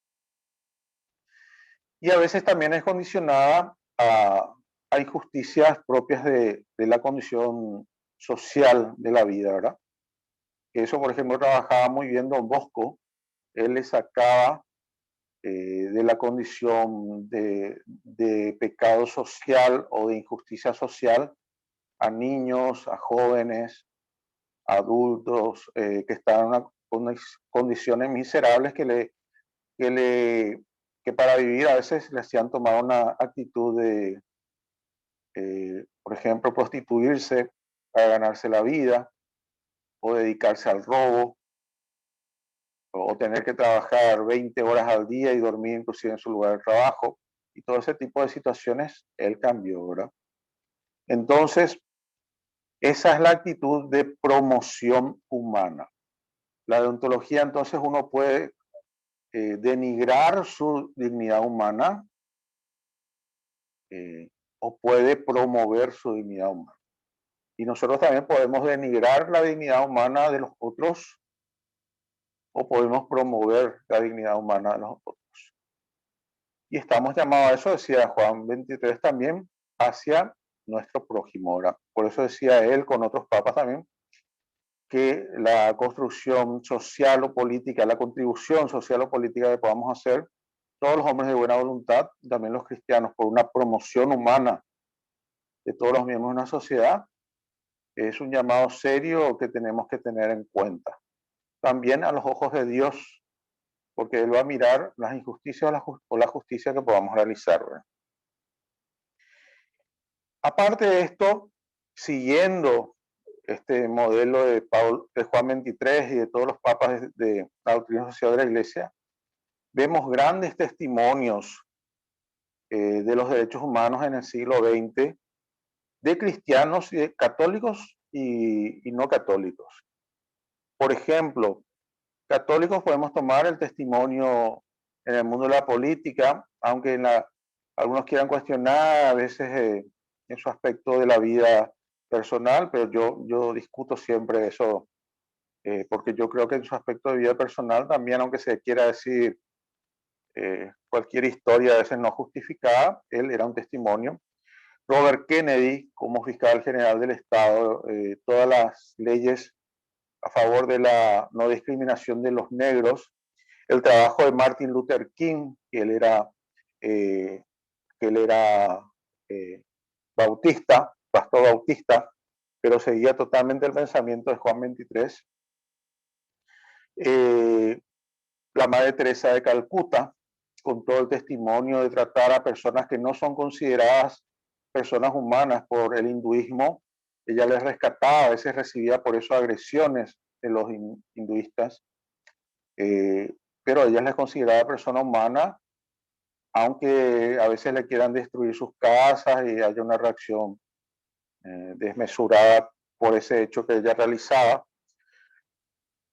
Y a veces también es condicionada a injusticias propias de la condición social de la vida, ¿verdad? Eso, por ejemplo, trabajaba muy bien Don Bosco. Él le sacaba de la condición de pecado social o de injusticia social a niños, a jóvenes, a adultos que estaban en condiciones miserables que para vivir a veces le hacían tomar una actitud de, por ejemplo, prostituirse para ganarse la vida o dedicarse al robo o tener que trabajar 20 horas al día y dormir inclusive en su lugar de trabajo. Y todo ese tipo de situaciones, él cambió, ¿verdad? Entonces, esa es la actitud de promoción humana. La deontología, entonces, uno puede denigrar su dignidad humana o puede promover su dignidad humana. Y nosotros también podemos denigrar la dignidad humana de los otros o podemos promover la dignidad humana de los otros. Y estamos llamados a eso, decía Juan 23 también, hacia nuestro prójimo. ¿Verdad? Por eso decía él con otros papas también, que la construcción social o política, la contribución social o política que podamos hacer, todos los hombres de buena voluntad, también los cristianos, por una promoción humana de todos los miembros de una sociedad, es un llamado serio que tenemos que tener en cuenta. También a los ojos de Dios, porque Él va a mirar las injusticias o la justicia que podamos realizar. ¿Verdad? Aparte de esto, siguiendo este modelo de Juan 23 y de todos los papas de la doctrina social de la Iglesia, vemos grandes testimonios de los derechos humanos en el siglo XX, de cristianos y de católicos y no católicos. Por ejemplo, católicos podemos tomar el testimonio en el mundo de la política, aunque algunos quieran cuestionar a veces en su aspecto de la vida personal, pero yo discuto siempre eso, porque yo creo que en su aspecto de vida personal también, aunque se quiera decir cualquier historia a veces no justificada, él era un testimonio. Robert Kennedy, como fiscal general del Estado, todas las leyes a favor de la no discriminación de los negros, el trabajo de Martin Luther King, que él era bautista, pastor bautista, pero seguía totalmente el pensamiento de Juan 23. La Madre Teresa de Calcuta, con todo el testimonio de tratar a personas que no son consideradas personas humanas por el hinduismo, ella les rescataba, a veces recibía por eso agresiones de los hinduistas, pero ella les consideraba persona humana, aunque a veces le quieran destruir sus casas y haya una reacción desmesurada por ese hecho que ella realizaba.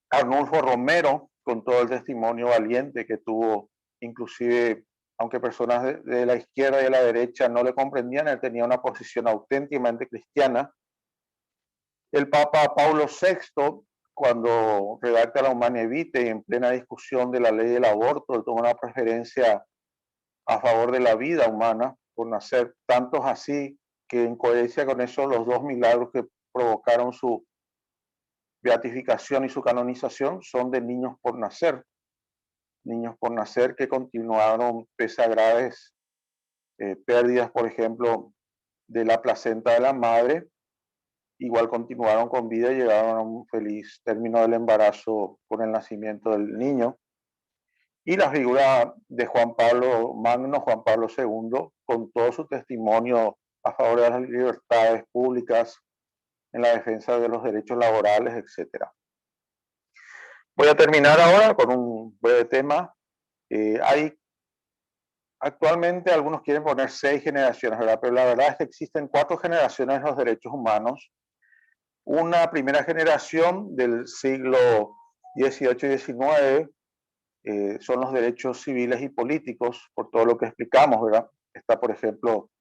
Arnulfo Romero, con todo el testimonio valiente que tuvo, inclusive, aunque personas de la izquierda y de la derecha no le comprendían, él tenía una posición auténticamente cristiana. El Papa Paulo VI, cuando redacta la Humanae Vitae en plena discusión de la ley del aborto, él toma una preferencia a favor de la vida humana por nacer, tantos así que en coherencia con eso los dos milagros que provocaron su beatificación y su canonización son de niños por nacer que continuaron pese a graves pérdidas, por ejemplo, de la placenta de la madre, igual continuaron con vida y llegaron a un feliz término del embarazo con el nacimiento del niño. Y la figura de Juan Pablo Magno, Juan Pablo II, con todo su testimonio a favor de las libertades públicas, en la defensa de los derechos laborales, etc. Voy a terminar ahora con un breve tema. Hay actualmente algunos quieren poner 6 generaciones, ¿verdad? Pero la verdad es que existen 4 generaciones de los derechos humanos. Una primera generación del siglo XVIII y XIX son los derechos civiles y políticos, por todo lo que explicamos, ¿verdad? Está, por ejemplo,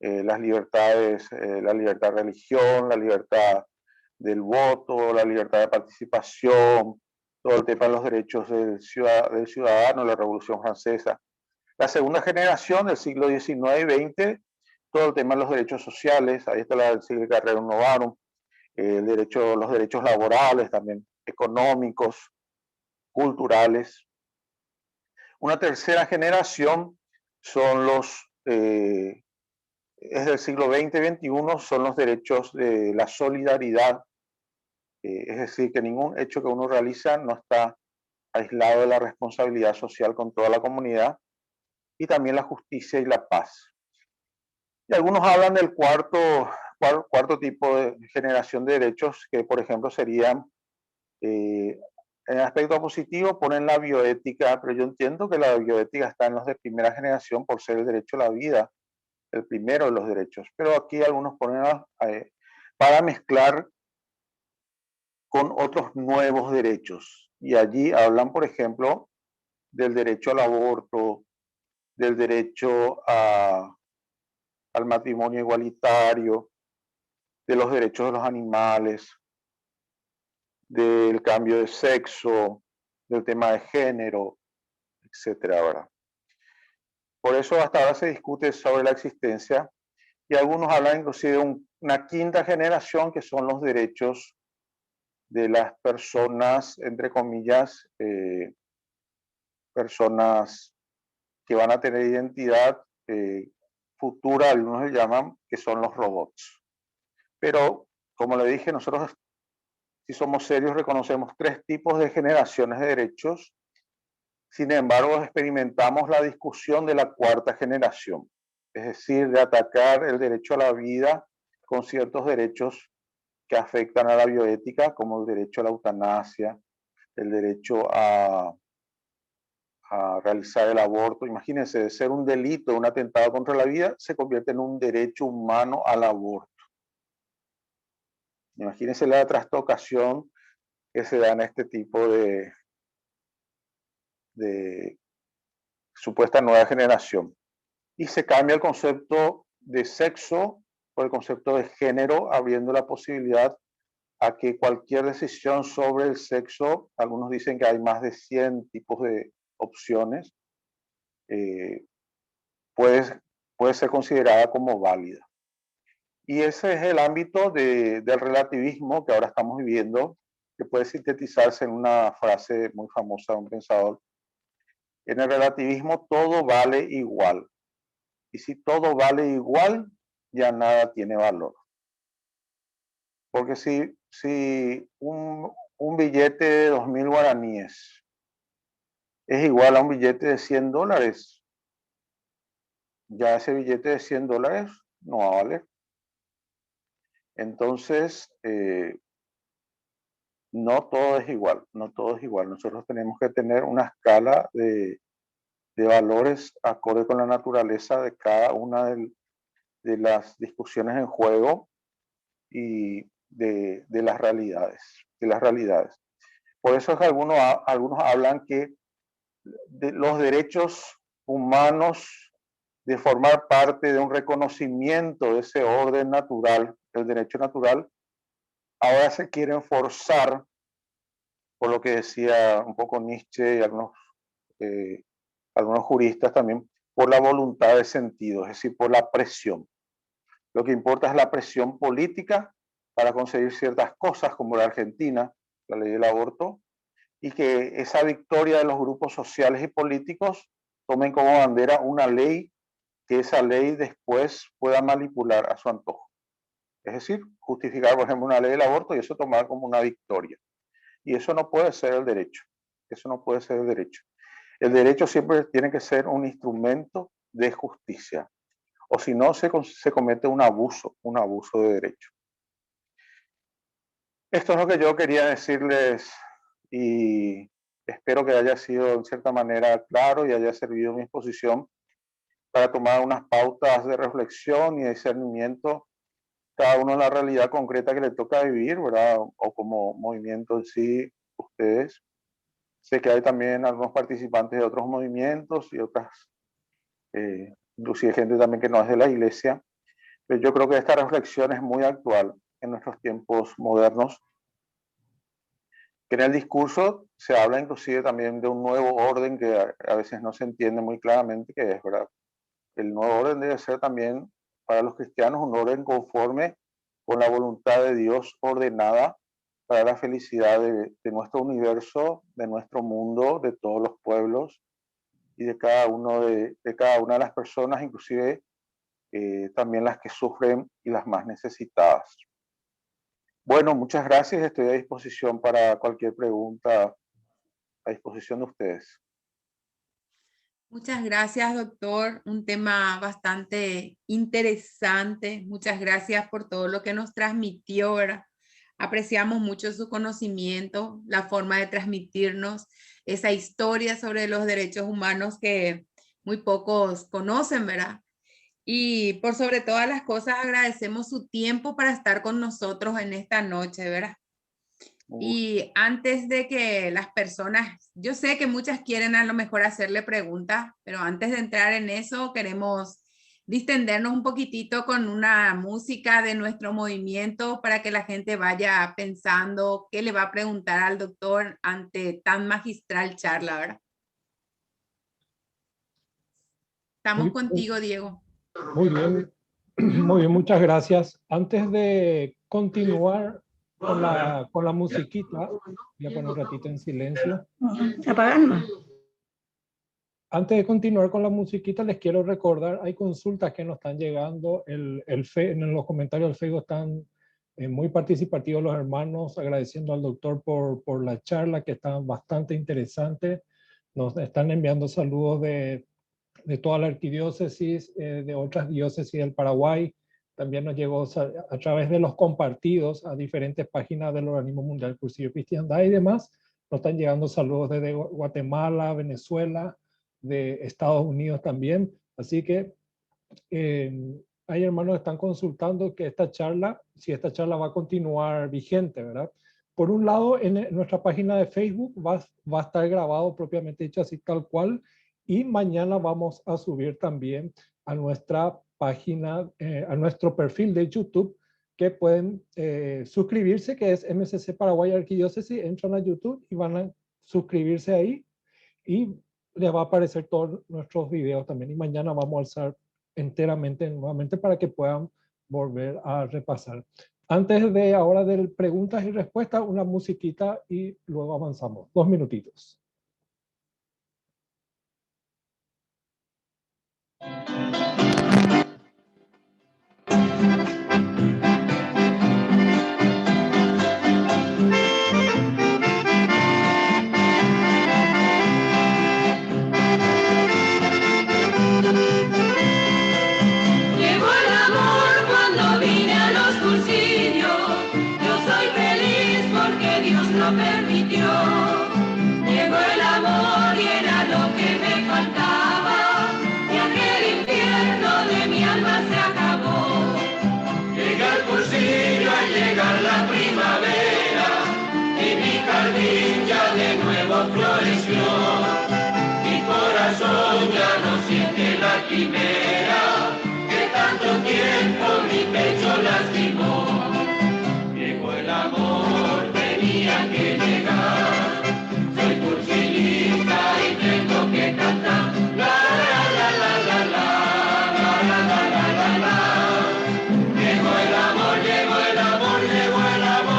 las libertades, la libertad de religión, la libertad del voto, la libertad de participación, todo el tema de los derechos del ciudadano, la Revolución Francesa. La segunda generación del siglo XIX y XX, todo el tema de los derechos sociales, ahí está la encíclica Rerum Novarum, los derechos laborales también, económicos, culturales. Una tercera generación son es del siglo XX y XXI, son los derechos de la solidaridad, es decir, que ningún hecho que uno realiza no está aislado de la responsabilidad social con toda la comunidad, y también la justicia y la paz. Y algunos hablan del cuarto tipo de generación de derechos, que por ejemplo serían, en el aspecto positivo ponen la bioética, pero yo entiendo que la bioética está en los de primera generación por ser el derecho a la vida, el primero de los derechos. Pero aquí algunos ponen para mezclar con otros nuevos derechos. Y allí hablan, por ejemplo, del derecho al aborto, del derecho al matrimonio igualitario, de los derechos de los animales, del cambio de sexo, del tema de género, etcétera, ¿verdad? Por eso hasta ahora se discute sobre la existencia y algunos hablan inclusive de una quinta generación que son los derechos de las personas, entre comillas, personas que van a tener identidad futura, algunos le llaman, que son los robots. Pero, como le dije, nosotros, si somos serios, reconocemos tres tipos de generaciones de derechos. Sin embargo, experimentamos la discusión de la cuarta generación, es decir, de atacar el derecho a la vida con ciertos derechos que afectan a la bioética, como el derecho a la eutanasia, el derecho a realizar el aborto. Imagínense, de ser un delito, un atentado contra la vida, se convierte en un derecho humano al aborto. Imagínense la trastocación que se da en este tipo de supuesta nueva generación. Y se cambia el concepto de sexo por el concepto de género, abriendo la posibilidad a que cualquier decisión sobre el sexo, algunos dicen que hay más de 100 tipos de opciones, puede ser considerada como válida. Y ese es el ámbito del relativismo que ahora estamos viviendo, que puede sintetizarse en una frase muy famosa de un pensador. En el relativismo todo vale igual. Y si todo vale igual, ya nada tiene valor. Porque si un billete de 2.000 guaraníes es igual a un billete de $100, ya ese billete de $100 no va a valer. Entonces, no todo es igual, no todo es igual. Nosotros tenemos que tener una escala de valores acorde con la naturaleza de cada una de las discusiones en juego y de las realidades. Por eso es que algunos hablan que de los derechos humanos de formar parte de un reconocimiento de ese orden natural, el derecho natural, ahora se quieren forzar, por lo que decía un poco Nietzsche y algunos juristas también, por la voluntad de sentido, es decir, por la presión. Lo que importa es la presión política para conseguir ciertas cosas, como la Argentina, la ley del aborto, y que esa victoria de los grupos sociales y políticos tomen como bandera una ley que esa ley después pueda manipular a su antojo. Es decir, justificar, por ejemplo, una ley del aborto y eso tomar como una victoria. Y eso no puede ser el derecho. Eso no puede ser el derecho. El derecho siempre tiene que ser un instrumento de justicia. O si no, se comete un abuso de derecho. Esto es lo que yo quería decirles y espero que haya sido en cierta manera claro y haya servido mi exposición para tomar unas pautas de reflexión y de discernimiento, cada uno en la realidad concreta que le toca vivir, ¿verdad? O como movimiento en sí, ustedes. Sé que hay también algunos participantes de otros movimientos y otras, inclusive gente también que no es de la iglesia, pero yo creo que esta reflexión es muy actual en nuestros tiempos modernos, que en el discurso se habla inclusive también de un nuevo orden que a veces no se entiende muy claramente qué es, ¿verdad? El nuevo orden debe ser también para los cristianos un orden conforme con la voluntad de Dios ordenada para la felicidad de nuestro universo, de nuestro mundo, de todos los pueblos y de cada una de las personas, inclusive también las que sufren y las más necesitadas. Bueno, muchas gracias. Estoy a disposición para cualquier pregunta, a disposición de ustedes. Muchas gracias, doctor. Un tema bastante interesante. Muchas gracias por todo lo que nos transmitió, ¿verdad? Apreciamos mucho su conocimiento, la forma de transmitirnos esa historia sobre los derechos humanos que muy pocos conocen, ¿verdad? Y por sobre todas las cosas agradecemos su tiempo para estar con nosotros en esta noche, ¿verdad? Y antes de que las personas, yo sé que muchas quieren a lo mejor hacerle preguntas, pero antes de entrar en eso queremos distendernos un poquitito con una música de nuestro movimiento para que la gente vaya pensando qué le va a preguntar al doctor ante tan magistral charla, ¿verdad? Estamos contigo, Diego. Muy bien, muy bien, muchas gracias. Antes de continuar con la musiquita, voy a poner un ratito en silencio. Apagarnos. Antes de continuar con la musiquita, les quiero recordar, hay consultas que nos están llegando, en los comentarios del Facebook están muy participativos los hermanos, agradeciendo al doctor por la charla que está bastante interesante. Nos están enviando saludos de toda la arquidiócesis, de otras diócesis del Paraguay. También nos llegó a través de los compartidos a diferentes páginas del Organismo Mundial Cursillo de Cristiandad y demás. Nos están llegando saludos desde Guatemala, Venezuela, de Estados Unidos también. Así que hay hermanos que están consultando que esta charla, si esta charla va a continuar vigente, ¿verdad? Por un lado, en nuestra página de Facebook va a estar grabado propiamente dicho así tal cual, y mañana vamos a subir también a nuestra página, a nuestro perfil de YouTube, que pueden suscribirse, que es MCC Paraguay Arquidiócesis. Entran a YouTube y van a suscribirse ahí y les va a aparecer todos nuestros videos también. Y mañana vamos a alzar enteramente nuevamente para que puedan volver a repasar. Antes de ahora de preguntas y respuestas, una musiquita y luego avanzamos. 2 minutitos. Permitió, llegó el amor y era lo que me faltaba, y aquel infierno de mi alma se acabó. Llega el cursillo al llegar la primavera, y mi jardín ya de nuevo floreció. Mi corazón ya no siente la quimera, que tanto tiempo mi pecho lastimó. Llegó el amor, tenía que llegar. Soy cursillista y tengo que cantar. La la la la la la la la la la la la. Llegó el amor, llegó el amor, llegó el amor.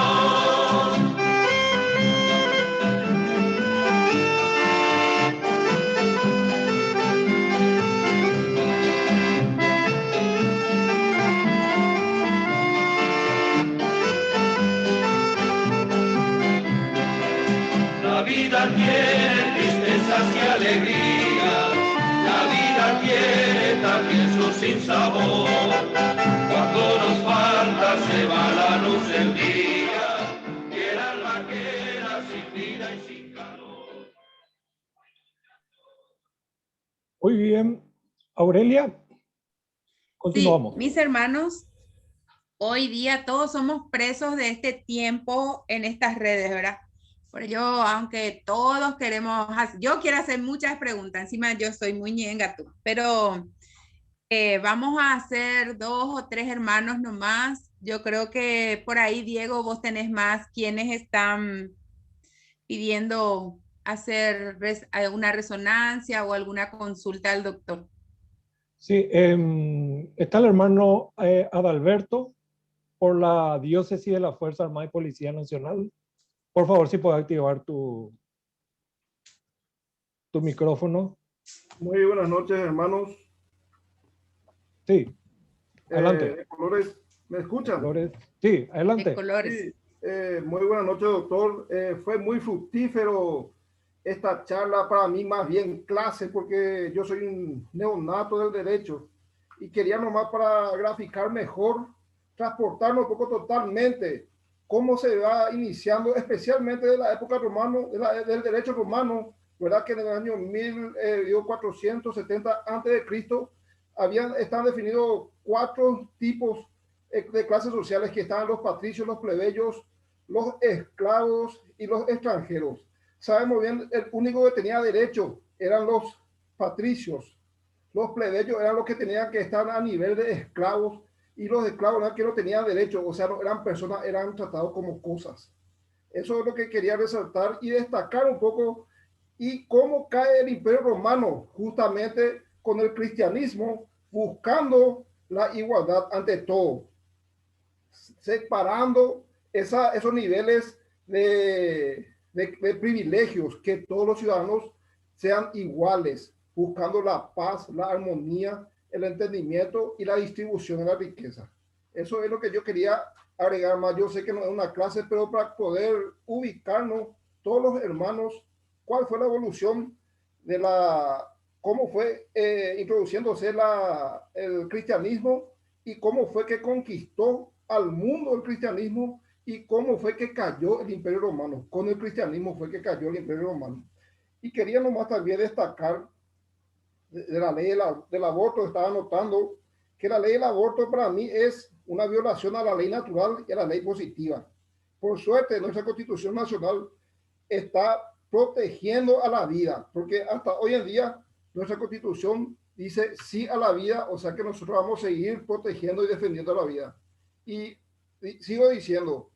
La vida tiene tristezas y alegrías, la vida tiene también su sinsabor. Cuando nos falta se va la luz del día, y el alma queda sin vida y sin calor. Muy bien. Aurelia, continuamos. Sí, mis hermanos, hoy día todos somos presos de este tiempo en estas redes, ¿verdad? Por ello, aunque todos queremos, yo quiero hacer muchas preguntas, encima yo soy muy ñenga tú, pero vamos a hacer 2 o 3 hermanos nomás. Yo creo que por ahí, Diego, vos tenés más quienes están pidiendo hacer una resonancia o alguna consulta al doctor. Sí, está el hermano Adalberto por la diócesis de la Fuerza Armada y Policía Nacional. Por favor, si puedes activar tu micrófono. Muy buenas noches, hermanos. Sí, adelante. De Colores, ¿me escuchan? Colores. Sí, adelante. De Colores. Sí, muy buenas noches, doctor. Fue muy fructífero esta charla, para mí más bien clase, porque yo soy un neonato del derecho y quería nomás para graficar mejor, transportarme un poco totalmente cómo se va iniciando, especialmente de la época romano, del derecho romano, ¿verdad? Que en el año 1470 a.C. están definidos 4 tipos de clases sociales, que estaban los patricios, los plebeyos, los esclavos y los extranjeros. Sabemos bien, el único que tenía derecho eran los patricios. Los plebeyos eran los que tenían que estar a nivel de esclavos y los esclavos eran que no tenían derechos, o sea, no eran personas, eran tratados como cosas. Eso es lo que quería resaltar y destacar un poco y cómo cae el Imperio Romano justamente con el cristianismo, buscando la igualdad ante todo, separando esos niveles de privilegios, que todos los ciudadanos sean iguales, buscando la paz, la armonía, el entendimiento y la distribución de la riqueza. Eso es lo que yo quería agregar más. Yo sé que no es una clase, pero para poder ubicarnos todos los hermanos, cuál fue la evolución de cómo fue introduciéndose el cristianismo y cómo fue que conquistó al mundo el cristianismo y cómo fue que cayó el Imperio Romano. Con el cristianismo fue que cayó el Imperio Romano. Y quería nomás también destacar de la ley del aborto. Estaba notando que la ley del aborto para mí es una violación a la ley natural y a la ley positiva. Por suerte, nuestra Constitución Nacional está protegiendo a la vida, porque hasta hoy en día nuestra Constitución dice sí a la vida, o sea que nosotros vamos a seguir protegiendo y defendiendo la vida. Y sigo diciendo,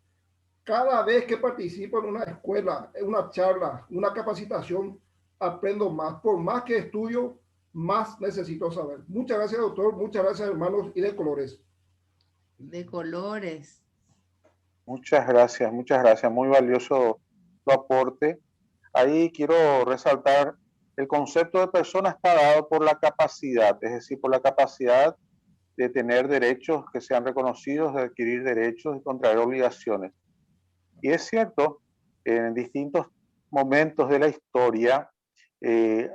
cada vez que participo en una escuela, en una charla, una capacitación, aprendo más. Por más que estudio, más necesito saber. Muchas gracias, doctor. Muchas gracias, hermanos, y de colores. De colores. Muchas gracias, muchas gracias. Muy valioso tu aporte. Ahí quiero resaltar, el concepto de persona está dado por la capacidad, es decir, por la capacidad de tener derechos que sean reconocidos, de adquirir derechos y contraer obligaciones. Y es cierto, en distintos momentos de la historia,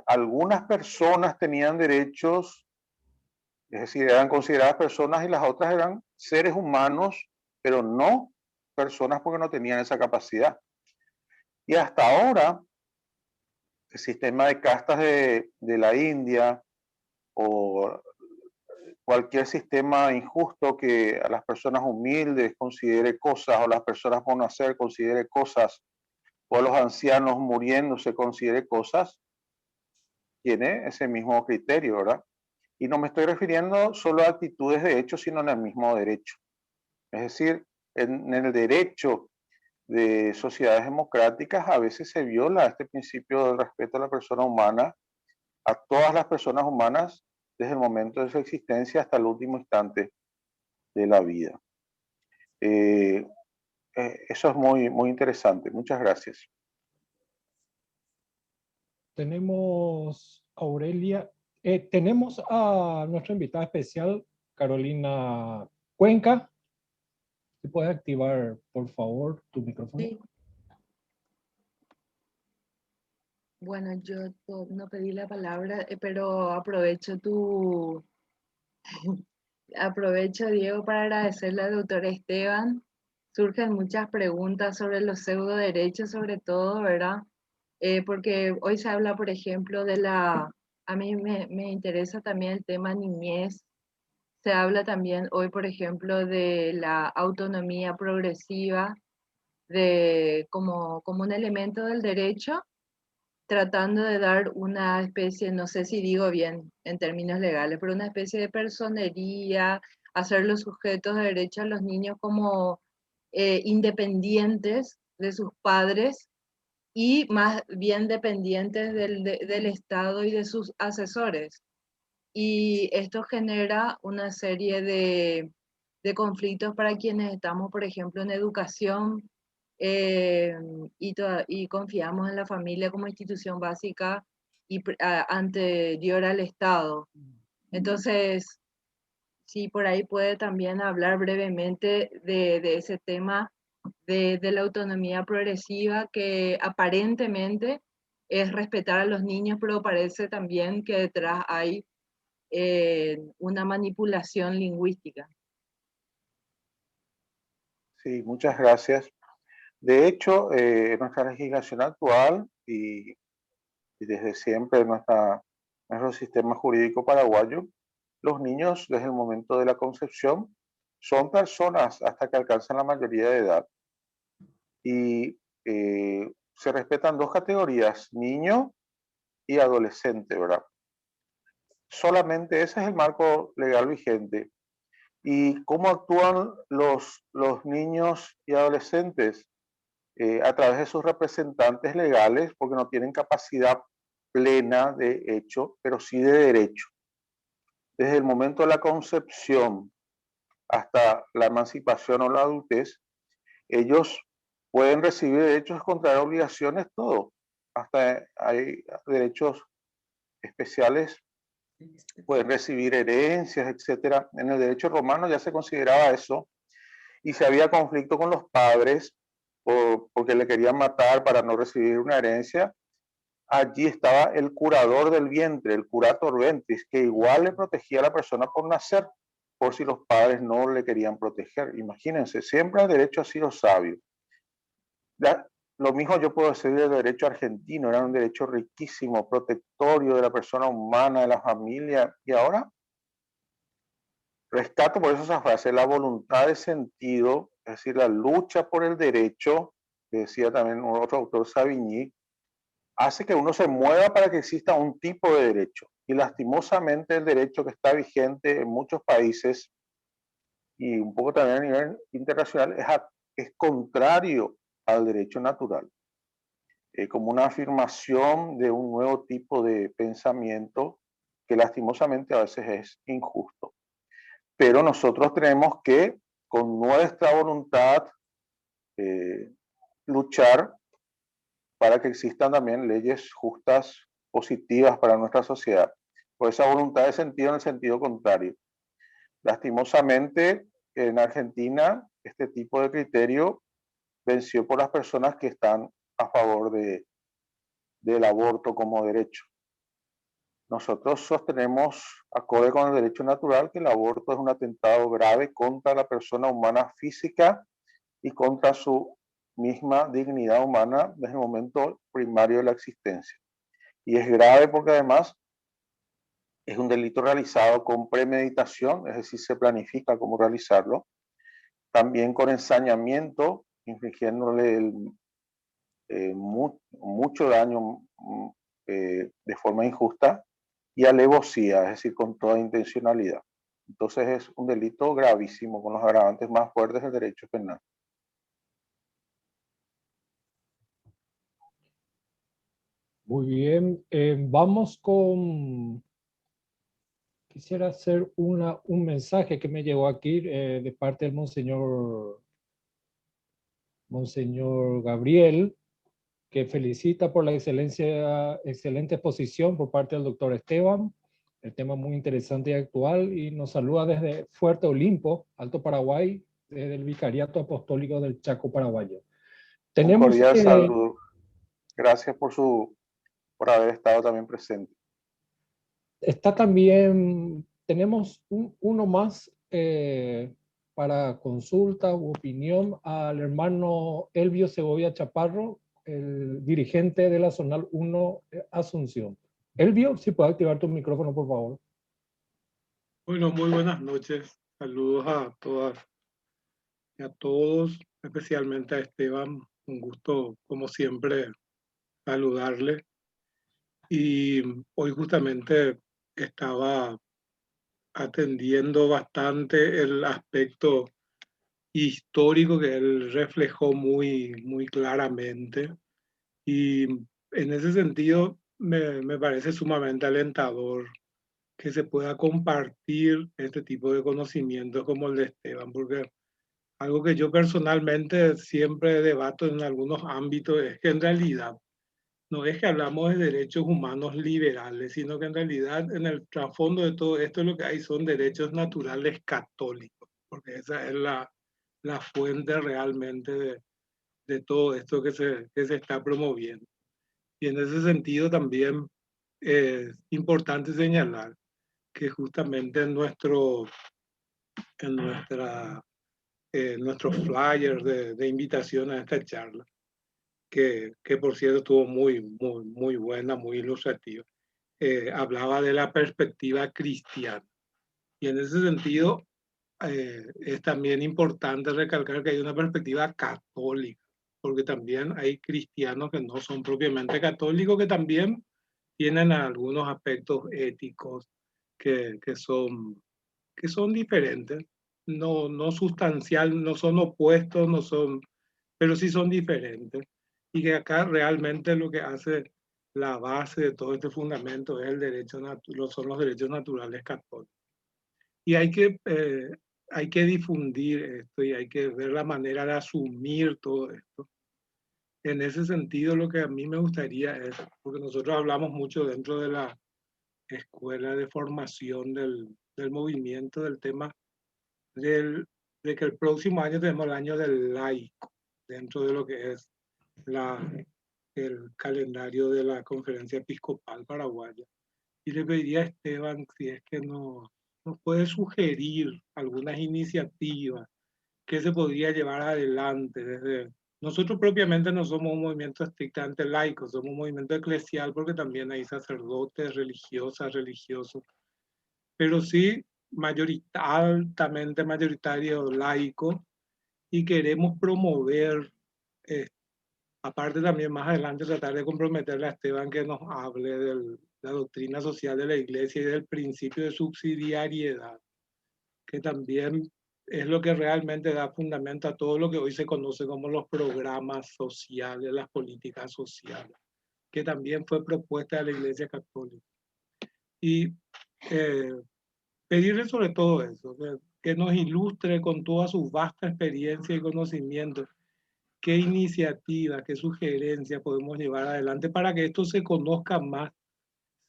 algunas personas tenían derechos, es decir, eran consideradas personas y las otras eran seres humanos, pero no personas porque no tenían esa capacidad. Y hasta ahora, el sistema de castas de la India o cualquier sistema injusto que a las personas humildes considere cosas, o las personas por nacer considere cosas, o a los ancianos muriéndose considere cosas, tiene ese mismo criterio, ¿verdad? Y no me estoy refiriendo solo a actitudes de hecho, sino en el mismo derecho. Es decir, en el derecho de sociedades democráticas a veces se viola este principio del respeto a la persona humana, a todas las personas humanas, desde el momento de su existencia hasta el último instante de la vida. Eso es muy, muy interesante. Muchas gracias. Tenemos a Aurelia. Tenemos a nuestra invitada especial, Carolina Cuenca. ¿Si puedes activar, por favor, tu micrófono? Sí. Bueno, yo no pedí la palabra, pero aprovecho, Diego, para agradecerle al doctor Esteban. Surgen muchas preguntas sobre los pseudo derechos, sobre todo, ¿verdad? Porque hoy se habla, por ejemplo, a mí me interesa también el tema niñez. Se habla también hoy, por ejemplo, de la autonomía progresiva como un elemento del derecho, tratando de dar una especie, no sé si digo bien en términos legales, pero una especie de personería, hacer los sujetos de derecho a los niños como independientes de sus padres y más bien dependientes del Estado y de sus asesores. Y esto genera una serie de conflictos para quienes estamos, por ejemplo, en educación, y confiamos en la familia como institución básica y anterior al Estado. Entonces, sí, por ahí puede también hablar brevemente de ese tema de la autonomía progresiva, que aparentemente es respetar a los niños, pero parece también que detrás hay una manipulación lingüística. Sí, muchas gracias. De hecho, nuestra legislación actual y desde siempre nuestro sistema jurídico paraguayo, los niños desde el momento de la concepción son personas hasta que alcanzan la mayoría de edad. Y se respetan dos categorías, niño y adolescente, ¿verdad? solamente ese es el marco legal vigente. ¿Y cómo actúan los niños y adolescentes? A través de sus representantes legales, porque no tienen capacidad plena de hecho, pero sí de derecho. Desde el momento de la concepción hasta la emancipación o la adultez, ellos pueden recibir derechos, contraer obligaciones, todo. Hasta hay derechos especiales, pueden recibir herencias, etcétera. En el derecho romano ya se consideraba eso, y si había conflicto con los padres porque le querían matar para no recibir una herencia, allí estaba el curador del vientre, el curator ventris, que igual le protegía a la persona por nacer, por si los padres no le querían proteger. Imagínense, siempre el derecho ha sido sabio. Lo mismo yo puedo decir del derecho argentino, era un derecho riquísimo, protectorio de la persona humana, de la familia, y ahora rescato por eso esa frase, la voluntad de sentido, es decir, la lucha por el derecho, que decía también otro autor, Savigny, hace que uno se mueva para que exista un tipo de derecho. Y lastimosamente el derecho que está vigente en muchos países y un poco también a nivel internacional es contrario al derecho natural. Como una afirmación de un nuevo tipo de pensamiento que lastimosamente a veces es injusto. Pero nosotros tenemos que, con nuestra voluntad, luchar para que existan también leyes justas, positivas para nuestra sociedad. Por esa voluntad de sentido en el sentido contrario. Lastimosamente, en Argentina, este tipo de criterio venció por las personas que están a favor del aborto como derecho. Nosotros sostenemos, acorde con el derecho natural, que el aborto es un atentado grave contra la persona humana física y contra su misma dignidad humana desde el momento primario de la existencia. Y es grave porque además es un delito realizado con premeditación, es decir, se planifica cómo realizarlo, también con ensañamiento, infligiéndole mucho daño de forma injusta, y alevosía, es decir, con toda intencionalidad. Entonces es un delito gravísimo, con los agravantes más fuertes del derecho penal. Muy bien, vamos con... Quisiera hacer un mensaje que me llegó aquí de parte del Monseñor Gabriel, que felicita por la excelente exposición por parte del doctor Esteban, el tema muy interesante y actual, y nos saluda desde Fuerte Olimpo, Alto Paraguay, desde el Vicariato Apostólico del Chaco Paraguayo. Un cordial saludo. Gracias por haber estado también presente. Está también, tenemos uno más para consulta u opinión al hermano Elvio Segovia Chaparro, el dirigente de la Zonal 1 Asunción. Elvio, si puedes activar tu micrófono, por favor. Bueno, muy buenas noches. Saludos a todas y a todos, especialmente a Esteban. Un gusto, como siempre, saludarle. Y hoy justamente estaba atendiendo bastante el aspecto histórico que él reflejó muy claramente. Y en ese sentido me parece sumamente alentador que se pueda compartir este tipo de conocimientos como el de Esteban, porque algo que yo personalmente siempre debato en algunos ámbitos es que en realidad no es que hablamos de derechos humanos liberales, sino que en realidad en el trasfondo de todo esto lo que hay son derechos naturales católicos, porque esa es la fuente realmente de todo esto que se está promoviendo. Y en ese sentido también es importante señalar que justamente en nuestro flyer de invitación a esta charla, que por cierto estuvo muy buena, muy ilustrativa, hablaba de la perspectiva cristiana. Y en ese sentido es también importante recalcar que hay una perspectiva católica, porque también hay cristianos que no son propiamente católicos, que también tienen algunos aspectos éticos que son diferentes, no sustancial, no son opuestos, no son, pero sí son diferentes. Y que acá realmente lo que hace la base de todo este fundamento es el derecho son los derechos naturales católicos. Y hay que difundir esto y hay que ver la manera de asumir todo esto. En ese sentido, lo que a mí me gustaría es, porque nosotros hablamos mucho dentro de la escuela de formación del movimiento, del tema de que el próximo año tenemos el año del laico, dentro de lo que es el calendario de la Conferencia Episcopal Paraguaya. Y le pediría a Esteban si es que nos puede sugerir algunas iniciativas que se podría llevar adelante desde... Nosotros propiamente no somos un movimiento estrictamente laico, somos un movimiento eclesial porque también hay sacerdotes, religiosas, religiosos, pero sí altamente mayoritario laico, y queremos promover, aparte también más adelante tratar de comprometerle a Esteban que nos hable de la doctrina social de la Iglesia y del principio de subsidiariedad, que también es lo que realmente da fundamento a todo lo que hoy se conoce como los programas sociales, las políticas sociales, que también fue propuesta de la Iglesia Católica. Y pedirle sobre todo eso, que nos ilustre con toda su vasta experiencia y conocimiento qué iniciativas, qué sugerencias podemos llevar adelante para que esto se conozca más,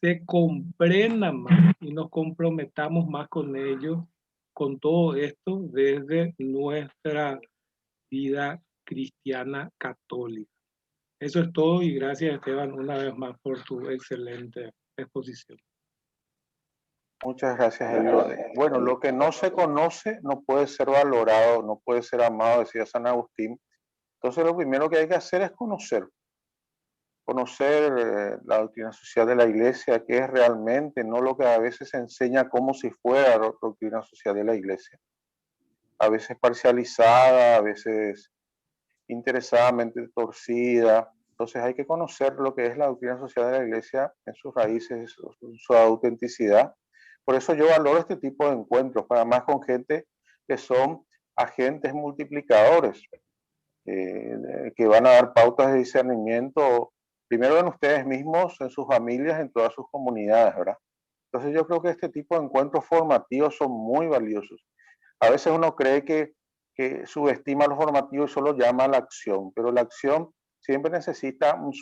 se comprenda más y nos comprometamos más con ellos, con todo esto desde nuestra vida cristiana católica. Eso es todo y gracias, Esteban, una vez más por tu excelente exposición. Muchas gracias, Elio. Bueno, lo que no se conoce no puede ser valorado, no puede ser amado, decía San Agustín. Entonces, lo primero que hay que hacer es conocer la doctrina social de la Iglesia, que es realmente, no lo que a veces se enseña como si fuera la doctrina social de la Iglesia. A veces parcializada, a veces interesadamente torcida. Entonces hay que conocer lo que es la doctrina social de la Iglesia en sus raíces, en su autenticidad. Por eso yo valoro este tipo de encuentros, para más con gente que son agentes multiplicadores, que van a dar pautas de discernimiento, primero en ustedes mismos, en sus familias, en todas sus comunidades, ¿verdad? Entonces yo creo que este tipo de encuentros formativos son muy valiosos. A veces uno cree que subestima lo formativo y solo llama a la acción, pero la acción siempre necesita un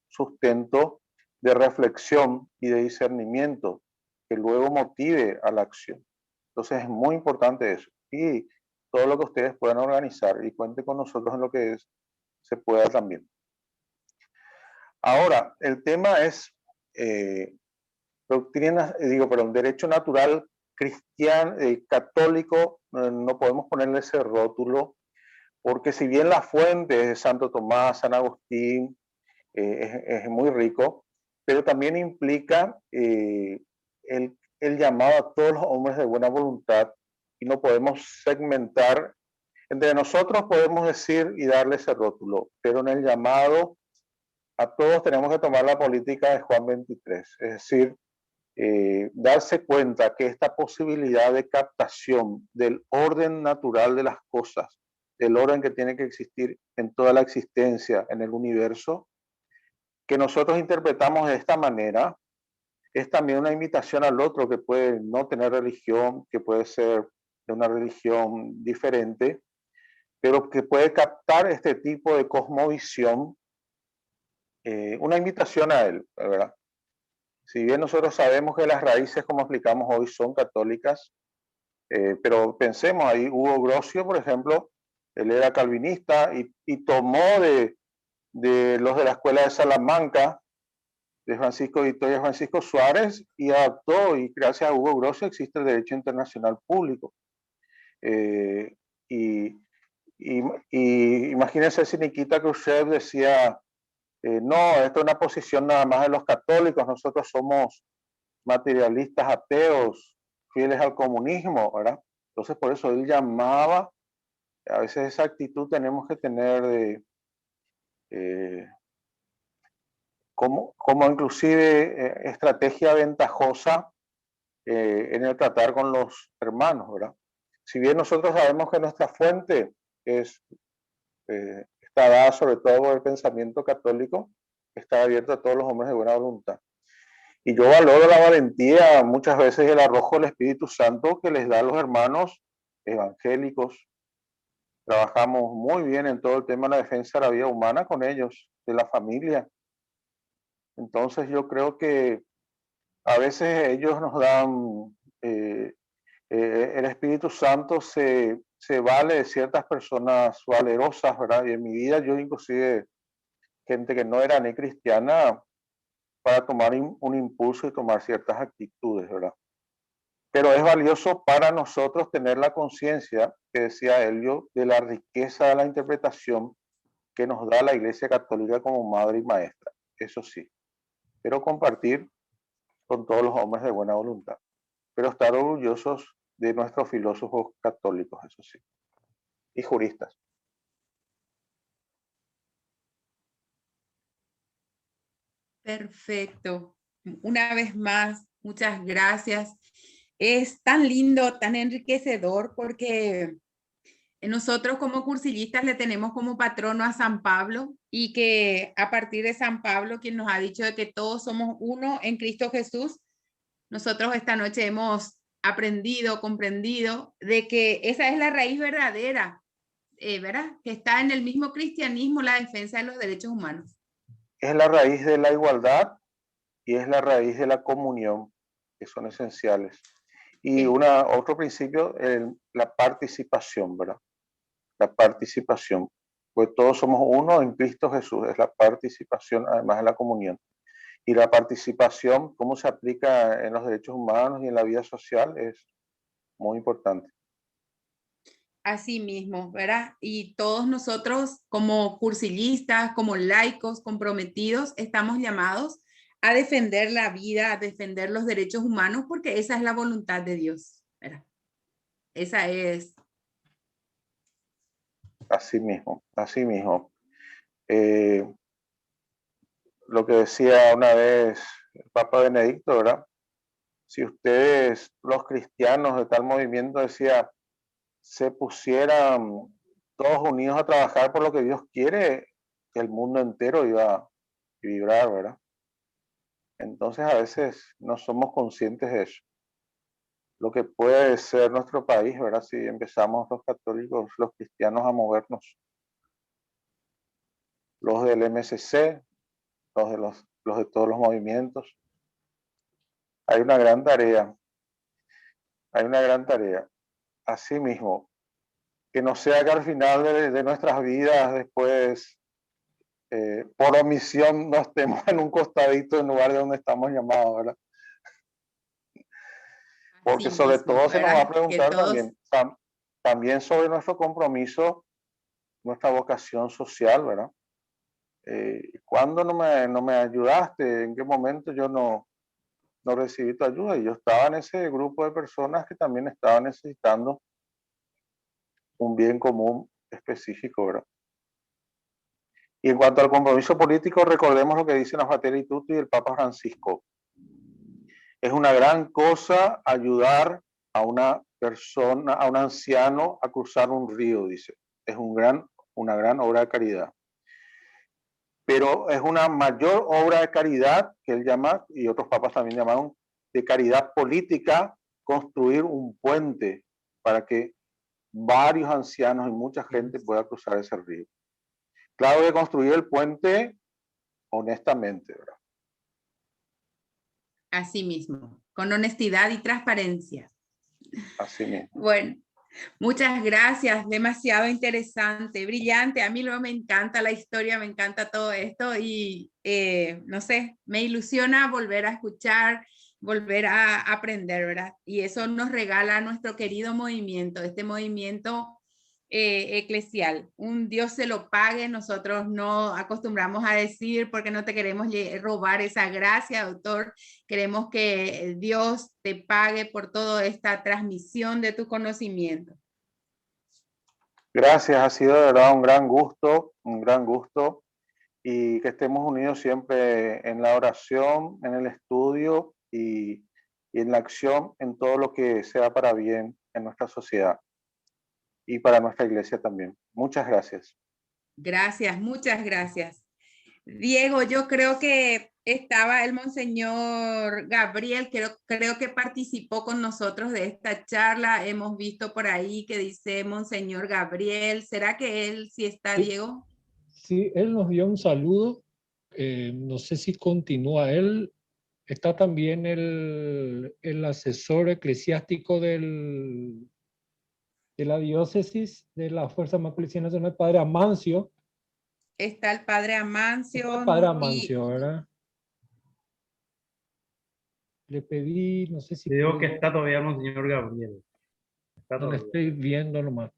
sustento de reflexión y de discernimiento que luego motive a la acción. Entonces es muy importante eso. Y todo lo que ustedes puedan organizar y cuenten con nosotros en lo que se pueda también. Ahora, el tema es derecho natural cristiano, católico. No podemos ponerle ese rótulo, porque si bien la fuente es Santo Tomás, San Agustín, es muy rico, pero también implica el llamado a todos los hombres de buena voluntad, y no podemos segmentar. Entre nosotros podemos decir y darle ese rótulo, pero en el llamado a todos tenemos que tomar la política de Juan 23, es decir, darse cuenta que esta posibilidad de captación del orden natural de las cosas, del orden que tiene que existir en toda la existencia, en el universo, que nosotros interpretamos de esta manera, es también una invitación al otro que puede no tener religión, que puede ser de una religión diferente, pero que puede captar este tipo de cosmovisión, una invitación a él, ¿verdad? Si bien nosotros sabemos que las raíces, como explicamos hoy, son católicas, pero pensemos ahí, Hugo Grocio, por ejemplo, él era calvinista y tomó de los de la escuela de Salamanca, de Francisco Vitoria, Francisco Suárez, y adaptó, y gracias a Hugo Grocio existe el derecho internacional público. Y imagínense si Nikita Khrushchev decía, no, esto es una posición nada más de los católicos, nosotros somos materialistas ateos, fieles al comunismo, ¿verdad? Entonces por eso él llamaba, a veces esa actitud tenemos que tener como inclusive estrategia ventajosa en el tratar con los hermanos, ¿verdad? Si bien nosotros sabemos que nuestra fuente está dada sobre todo por el pensamiento católico, está abierto a todos los hombres de buena voluntad. Y yo valoro la valentía muchas veces y el arrojo del Espíritu Santo que les da a los hermanos evangélicos. Trabajamos muy bien en todo el tema de la defensa de la vida humana con ellos, de la familia. Entonces yo creo que a veces ellos nos dan, el Espíritu Santo se vale de ciertas personas valerosas, ¿verdad? Y en mi vida yo inclusive, gente que no era ni cristiana, para tomar un impulso y tomar ciertas actitudes, ¿verdad? Pero es valioso para nosotros tener la conciencia, que decía Helio, de la riqueza de la interpretación que nos da la Iglesia Católica como madre y maestra. Eso sí, pero compartir con todos los hombres de buena voluntad, pero estar orgullosos de nuestros filósofos católicos, eso sí, y juristas. Perfecto. Una vez más, muchas gracias. Es tan lindo, tan enriquecedor, porque nosotros como cursillistas le tenemos como patrono a San Pablo, y que a partir de San Pablo, quien nos ha dicho de que todos somos uno en Cristo Jesús, nosotros esta noche hemos aprendido, comprendido de que esa es la raíz verdadera, ¿verdad? Que está en el mismo cristianismo, la defensa de los derechos humanos. Es la raíz de la igualdad y es la raíz de la comunión, que son esenciales. Y otro principio, la participación, ¿verdad? La participación, pues todos somos uno en Cristo Jesús, es la participación, además de la comunión. Y la participación, cómo se aplica en los derechos humanos y en la vida social, es muy importante. Así mismo, ¿verdad? Y todos nosotros como cursillistas, como laicos comprometidos, estamos llamados a defender la vida, a defender los derechos humanos, porque esa es la voluntad de Dios, ¿verdad? Esa es. Así mismo, así mismo. Lo que decía una vez el Papa Benedicto, ¿verdad? Si ustedes, los cristianos de tal movimiento, decía, se pusieran todos unidos a trabajar por lo que Dios quiere, que el mundo entero iba a vibrar, ¿verdad? Entonces a veces no somos conscientes de eso. Lo que puede ser nuestro país, ¿verdad? Si empezamos los católicos, los cristianos a movernos. Los del MSC, los de todos los movimientos. Hay una gran tarea. Hay una gran tarea. Asimismo, que no sea que al final de nuestras vidas después, por omisión, no estemos en un costadito en lugar de donde estamos llamados, ¿verdad? Porque sobre mismo, todo se nos va a preguntar todos... también sobre nuestro compromiso, nuestra vocación social, ¿verdad? ¿Cuándo no me ayudaste? ¿En qué momento yo no recibí tu ayuda? Y yo estaba en ese grupo de personas que también estaban necesitando un bien común específico, ¿verdad? Y en cuanto al compromiso político, recordemos lo que dicen las Fratelli Tutti y el Papa Francisco. Es una gran cosa ayudar a una persona, a un anciano a cruzar un río, dice. Es una gran obra de caridad. Pero es una mayor obra de caridad que él llama, y otros papas también llamaron, de caridad política, construir un puente para que varios ancianos y mucha gente pueda cruzar ese río. Claro que construir el puente honestamente, ¿verdad? Así mismo, con honestidad y transparencia. Así mismo. Bueno, muchas gracias, demasiado interesante, brillante. A mí luego me encanta la historia, me encanta todo esto y no sé, me ilusiona volver a escuchar, volver a aprender, ¿verdad? Y eso nos regala nuestro querido movimiento, este movimiento eclesial. Un Dios se lo pague, nosotros no acostumbramos a decir porque no te queremos robar esa gracia, doctor. Queremos que Dios te pague por toda esta transmisión de tu conocimiento. Gracias, ha sido de verdad un gran gusto y que estemos unidos siempre en la oración, en el estudio y y en la acción en todo lo que sea para bien en nuestra sociedad y para nuestra iglesia también. Muchas gracias. Gracias, muchas gracias. Diego, yo creo que estaba el monseñor Gabriel, creo que participó con nosotros de esta charla. Hemos visto por ahí que dice monseñor Gabriel. ¿Será que él sí está, Sí. Diego? Sí, él nos dio un saludo. No sé si continúa él. Está también el asesor eclesiástico de la diócesis de la Fuerza Armada Policía Nacional, padre Amancio. Está el padre Amancio. El padre Amancio, ¿verdad? Le pedí, no sé si Digo que puedo, está todavía Monseñor Gabriel. Está no le todavía. estoy viendo nomás.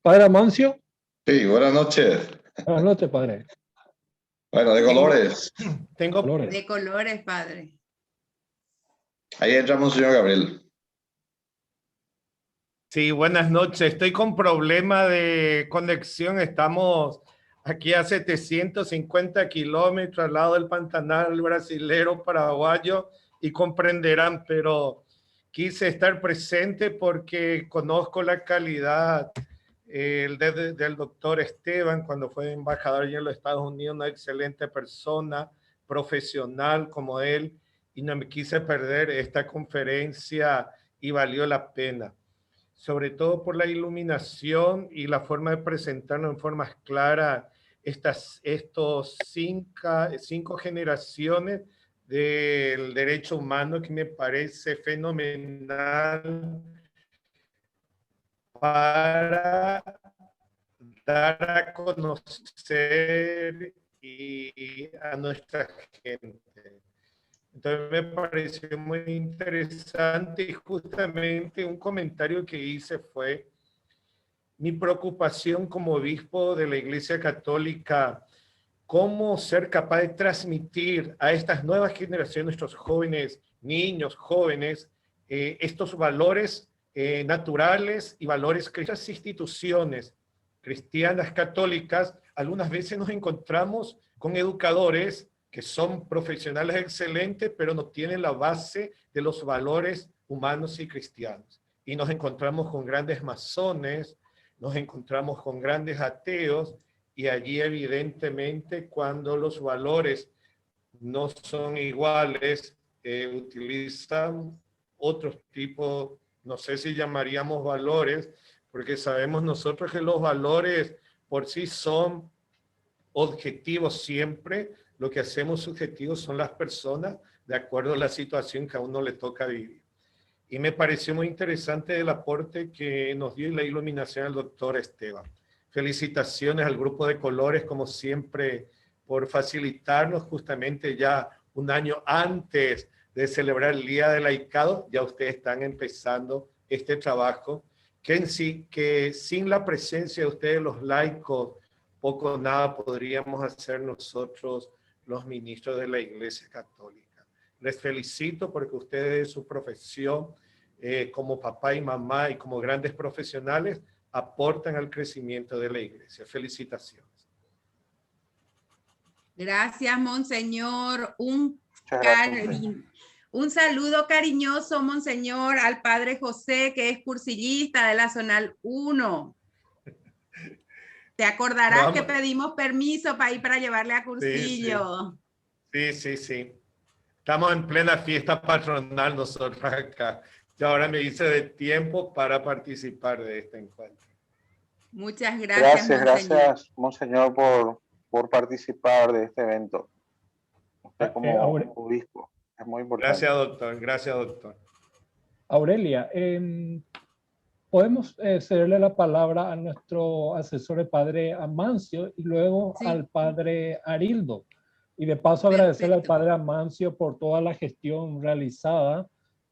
Padre Amancio, Sí, buenas noches. buenas noches, padre. Bueno, de colores. Tengo, Colores. De colores, padre. Ahí entramos, señor Gabriel. sí, buenas noches. Estoy con problema de conexión. Estamos aquí a 750 kilómetros al lado del Pantanal brasilero paraguayo y comprenderán, pero quise estar presente porque conozco la calidad del doctor Esteban cuando fue embajador en los Estados Unidos, una excelente persona, profesional como él, y no me quise perder esta conferencia y valió la pena, sobre todo por la iluminación y la forma de presentarlo en formas claras, estos cinco generaciones del derecho humano que me parece fenomenal para dar a conocer y a nuestra gente. Entonces me pareció muy interesante y justamente un comentario que hice fue mi preocupación como obispo de la Iglesia Católica, cómo ser capaz de transmitir a estas nuevas generaciones, nuestros jóvenes, niños, jóvenes, estos valores naturales y valores que estas instituciones cristianas católicas, algunas veces nos encontramos con educadores que son profesionales excelentes, pero no tienen la base de los valores humanos y cristianos. Y nos encontramos con grandes masones, nos encontramos con grandes ateos, y allí evidentemente cuando los valores no son iguales, utilizan otros tipos, no sé si llamaríamos valores, porque sabemos nosotros que los valores por sí son objetivos siempre, lo que hacemos subjetivos son las personas de acuerdo a la situación que a uno le toca vivir. Y me pareció muy interesante el aporte que nos dio la iluminación al doctor Esteban. Felicitaciones al grupo de colores, como siempre, por facilitarnos justamente ya un año antes de celebrar el Día del Laicado, ya ustedes están empezando este trabajo, que sin la presencia de ustedes los laicos, poco o nada podríamos hacer nosotros los ministros de la Iglesia Católica. Les felicito porque ustedes, su profesión, como papá y mamá y como grandes profesionales, aportan al crecimiento de la iglesia. Felicitaciones. Gracias, monseñor. Un saludo cariñoso, monseñor, al padre José, que es cursillista de la Zonal 1. Te acordarás que pedimos permiso para ir para llevarle a cursillo. Sí. Estamos en plena fiesta patronal nosotros acá. Y ahora me hice de tiempo para participar de este encuentro. Muchas gracias, monseñor. Gracias, monseñor, por participar de este evento. Usted como obispo, es muy importante. Gracias, doctor. Aurelia, podemos cederle la palabra a nuestro asesor, el padre Amancio, y luego al padre Arildo. Y de paso agradecerle al padre Amancio por toda la gestión realizada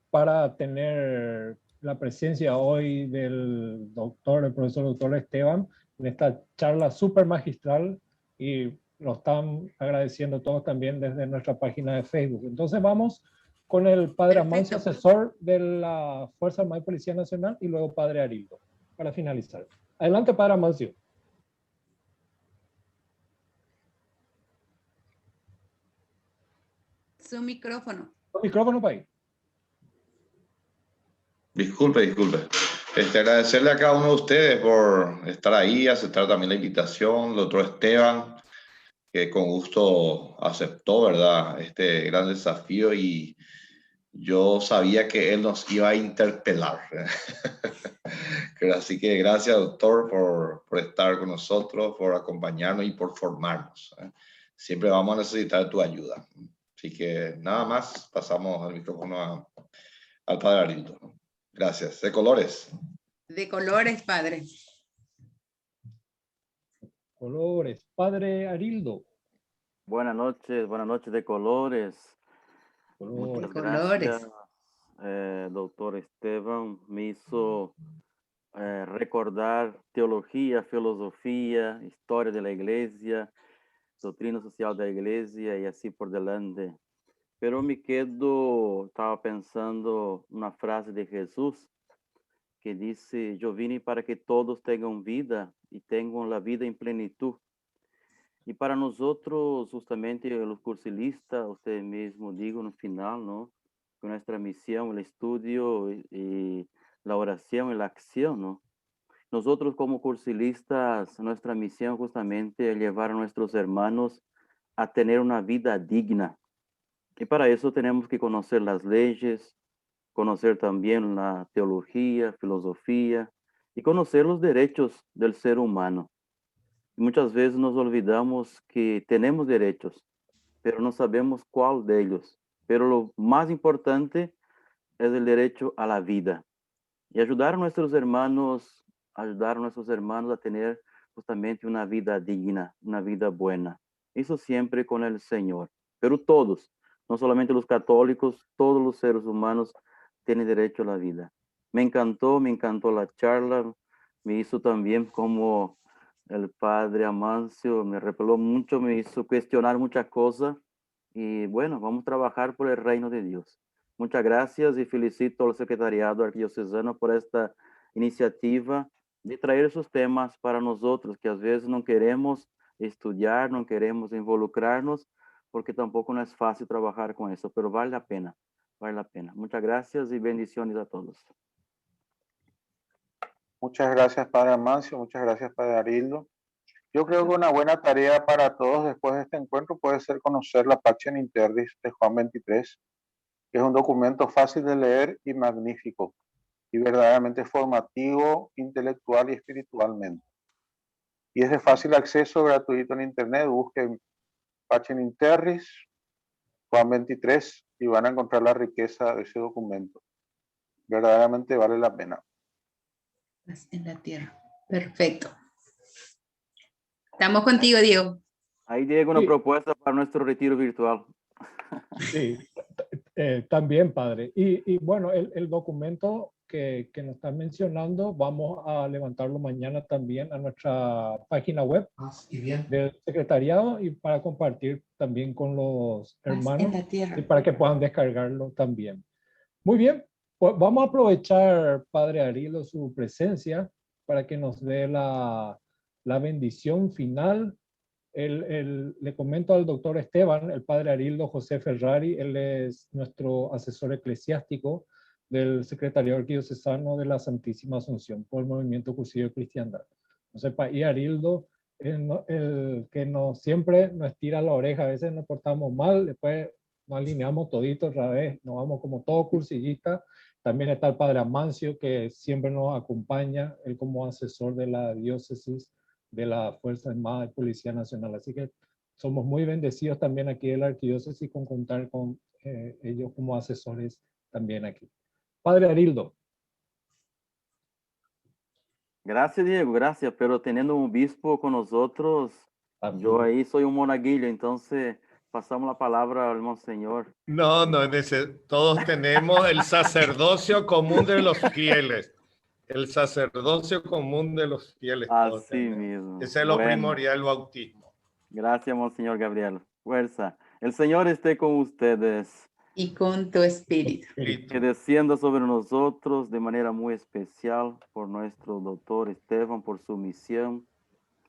para tener la presencia hoy del profesor doctor Esteban en esta charla súper magistral, y lo están agradeciendo todos también desde nuestra página de Facebook. Entonces vamos con el padre Amancio, asesor de la Fuerza Armada y Policía Nacional, y luego padre Arildo, para finalizar. Adelante, padre Amancio. Su micrófono. Su micrófono, país. Disculpe. Agradecerle a cada uno de ustedes por estar ahí, aceptar también la invitación, doctor Esteban, que con gusto aceptó, ¿verdad?, este gran desafío, y yo sabía que él nos iba a interpelar. Así que gracias, doctor, por estar con nosotros, por acompañarnos y por formarnos. Siempre vamos a necesitar tu ayuda. Así que nada más, pasamos el micrófono al padre Arildo. Gracias. De colores. De colores, padre. Colores. Padre Arildo. Buenas noches de colores. Colores. Muchas gracias, Colores. doctor Esteban. Me hizo recordar teología, filosofía, historia de la iglesia, doctrina social de la iglesia y así por delante. Pero estaba pensando una frase de Jesús que dice: yo vine para que todos tengan vida y tengan la vida en plenitud. Y para nosotros, justamente los cursilistas, usted mismo dijo en el final, ¿no?, que nuestra misión, el estudio y la oración y la acción, ¿no? Nosotros como cursilistas, nuestra misión justamente es llevar a nuestros hermanos a tener una vida digna. Y para eso tenemos que conocer las leyes, conocer también la teología, filosofía y conocer los derechos del ser humano. Muchas veces nos olvidamos que tenemos derechos, pero no sabemos cuál de ellos. Pero lo más importante es el derecho a la vida. Y ayudar a nuestros hermanos a tener justamente una vida digna, una vida buena. Eso siempre con el Señor. Pero todos, no solamente los católicos, todos los seres humanos tienen derecho a la vida. Me encantó la charla. Me hizo también como el padre Amancio, me repeló mucho, me hizo cuestionar muchas cosas. Y bueno, vamos a trabajar por el reino de Dios. Muchas gracias y felicito al secretariado arquidiocesano por esta iniciativa de traer esos temas para nosotros, que a veces no queremos estudiar, no queremos involucrarnos, porque tampoco no es fácil trabajar con eso, pero vale la pena, vale la pena. Muchas gracias y bendiciones a todos. Muchas gracias, padre Amancio. Muchas gracias, padre Arildo. Yo creo que una buena tarea para todos después de este encuentro puede ser conocer la Pax in Terris de Juan 23, que es un documento fácil de leer y magnífico, y verdaderamente formativo, intelectual y espiritualmente. Y es de fácil acceso, gratuito en internet. Busquen Pax in Terris, Juan 23, y van a encontrar la riqueza de ese documento. Verdaderamente vale la pena. En la tierra. Perfecto. Estamos contigo, Diego. Ahí llega una propuesta para nuestro retiro virtual. Sí, también, padre. Y bueno, el documento que nos están mencionando, vamos a levantarlo mañana también a nuestra página web del secretariado y para compartir también con los hermanos y para que puedan descargarlo también. Muy bien, pues vamos a aprovechar, padre Arilo, su presencia para que nos dé la bendición final. Le comento al doctor Esteban, el padre Arildo José Ferrari, él es nuestro asesor eclesiástico del Secretariado Arquidiocesano de la Santísima Asunción por el Movimiento Cursillo de Cristiandad. Entonces, y Arildo, el que siempre nos tira la oreja, a veces nos portamos mal, después nos alineamos toditos otra vez, nos vamos como todo cursillista. También está el padre Amancio, que siempre nos acompaña, él como asesor de la diócesis de la Fuerza Armada y Policía Nacional. Así que somos muy bendecidos también aquí en la arquidiócesis con contar con ellos como asesores también aquí. Padre Arildo. Gracias, Diego, gracias. Pero teniendo un obispo con nosotros, yo ahí soy un monaguillo, entonces pasamos la palabra al monseñor. No, todos tenemos el sacerdocio común de los fieles. El sacerdocio común de los fieles. Así mismo. Ese es lo primordial, el bautismo. Gracias, monseñor Gabriel. Fuerza. El Señor esté con ustedes. Y con tu espíritu. Que descienda sobre nosotros de manera muy especial por nuestro doctor Esteban, por su misión,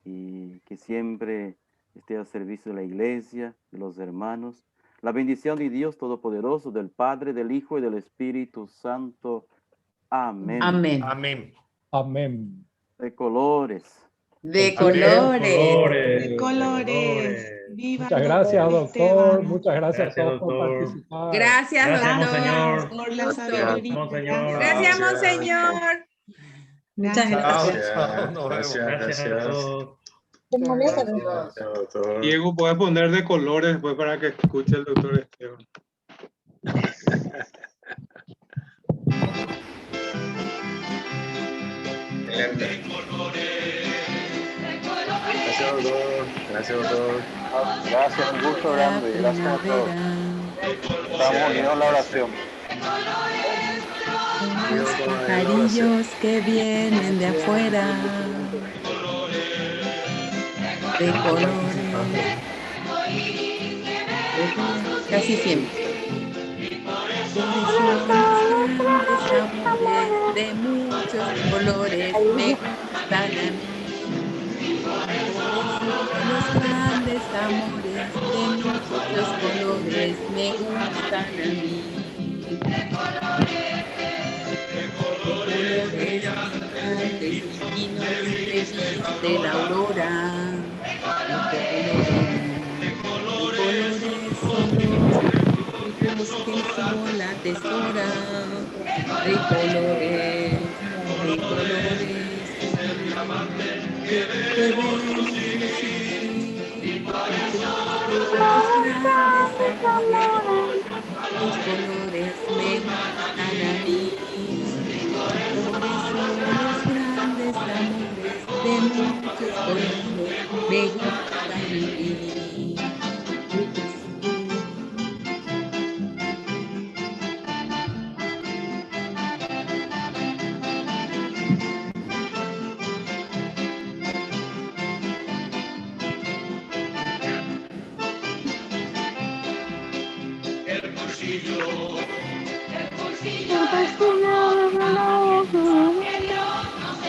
y que siempre esté al servicio de la iglesia, de los hermanos. La bendición de Dios Todopoderoso, del Padre, del Hijo y del Espíritu Santo, Amén. Amén. Amén. Amén. De colores. De Colores. colores. De colores. Viva Muchas el gracias, doctor. Esteban. Muchas gracias a Gracias, todos por doctor. participar. Gracias, Gracias, doctor. monseñor. Por la Gusto. sabiduría. Monseñor. Gracias, monseñor. Muchas Chao, gracias. chao. Nos vemos. Gracias a todos. Gracias. Diego, puedes poner de colores después para que escuche el doctor Esteban. Excelente. Gracias, doctor. Gracias, doctor. Gracias, un gusto grande. Gracias a todos. Estamos unidos en la oración. Los pajarillos que vienen de afuera, de colores, casi siempre. Amores de muchos colores me gustan a mí. Los grandes amores de muchos colores me gustan a mí. Colores brillantes, divinos que viste la aurora. Colores son los que el sol atesora. De colores, de colores. Que los colores me gustan a mí. Los grandes amores de muchos colores me gustan a mí.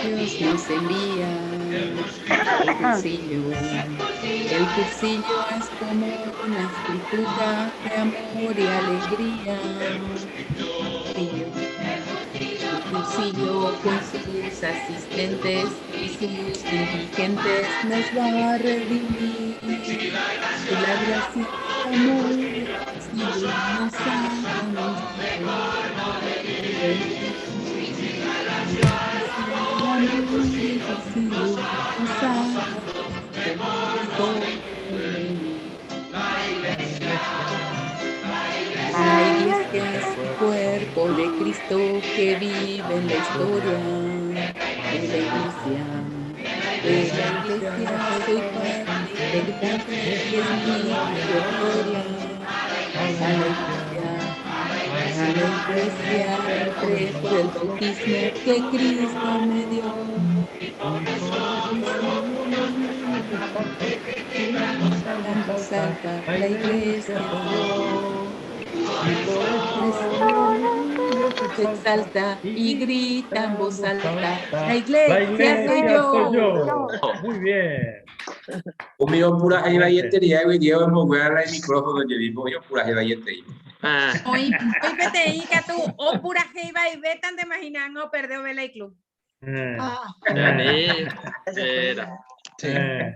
Dios nos envía el cursillo. El cursillo es como una escritura de amor y alegría. El cursillo con sus asistentes y sus dirigentes nos va a redimir. Y la gracia y amor nos La iglesia es el cuerpo de Cristo que vive en la historia de la iglesia. Soy parte del cuerpo que es mi gloria. A la iglesia entré por el bautismo que Cristo me dio. Santa, la iglesia se exalta y grita en voz alta. La iglesia soy yo. Muy bien. Conmigo pura hay valletería y Diego en mover el micrófono yo digo yo pura hay valletería. Hoy PTI que tú o pura jeiba y vetan de imaginar no perder vela y club. Era.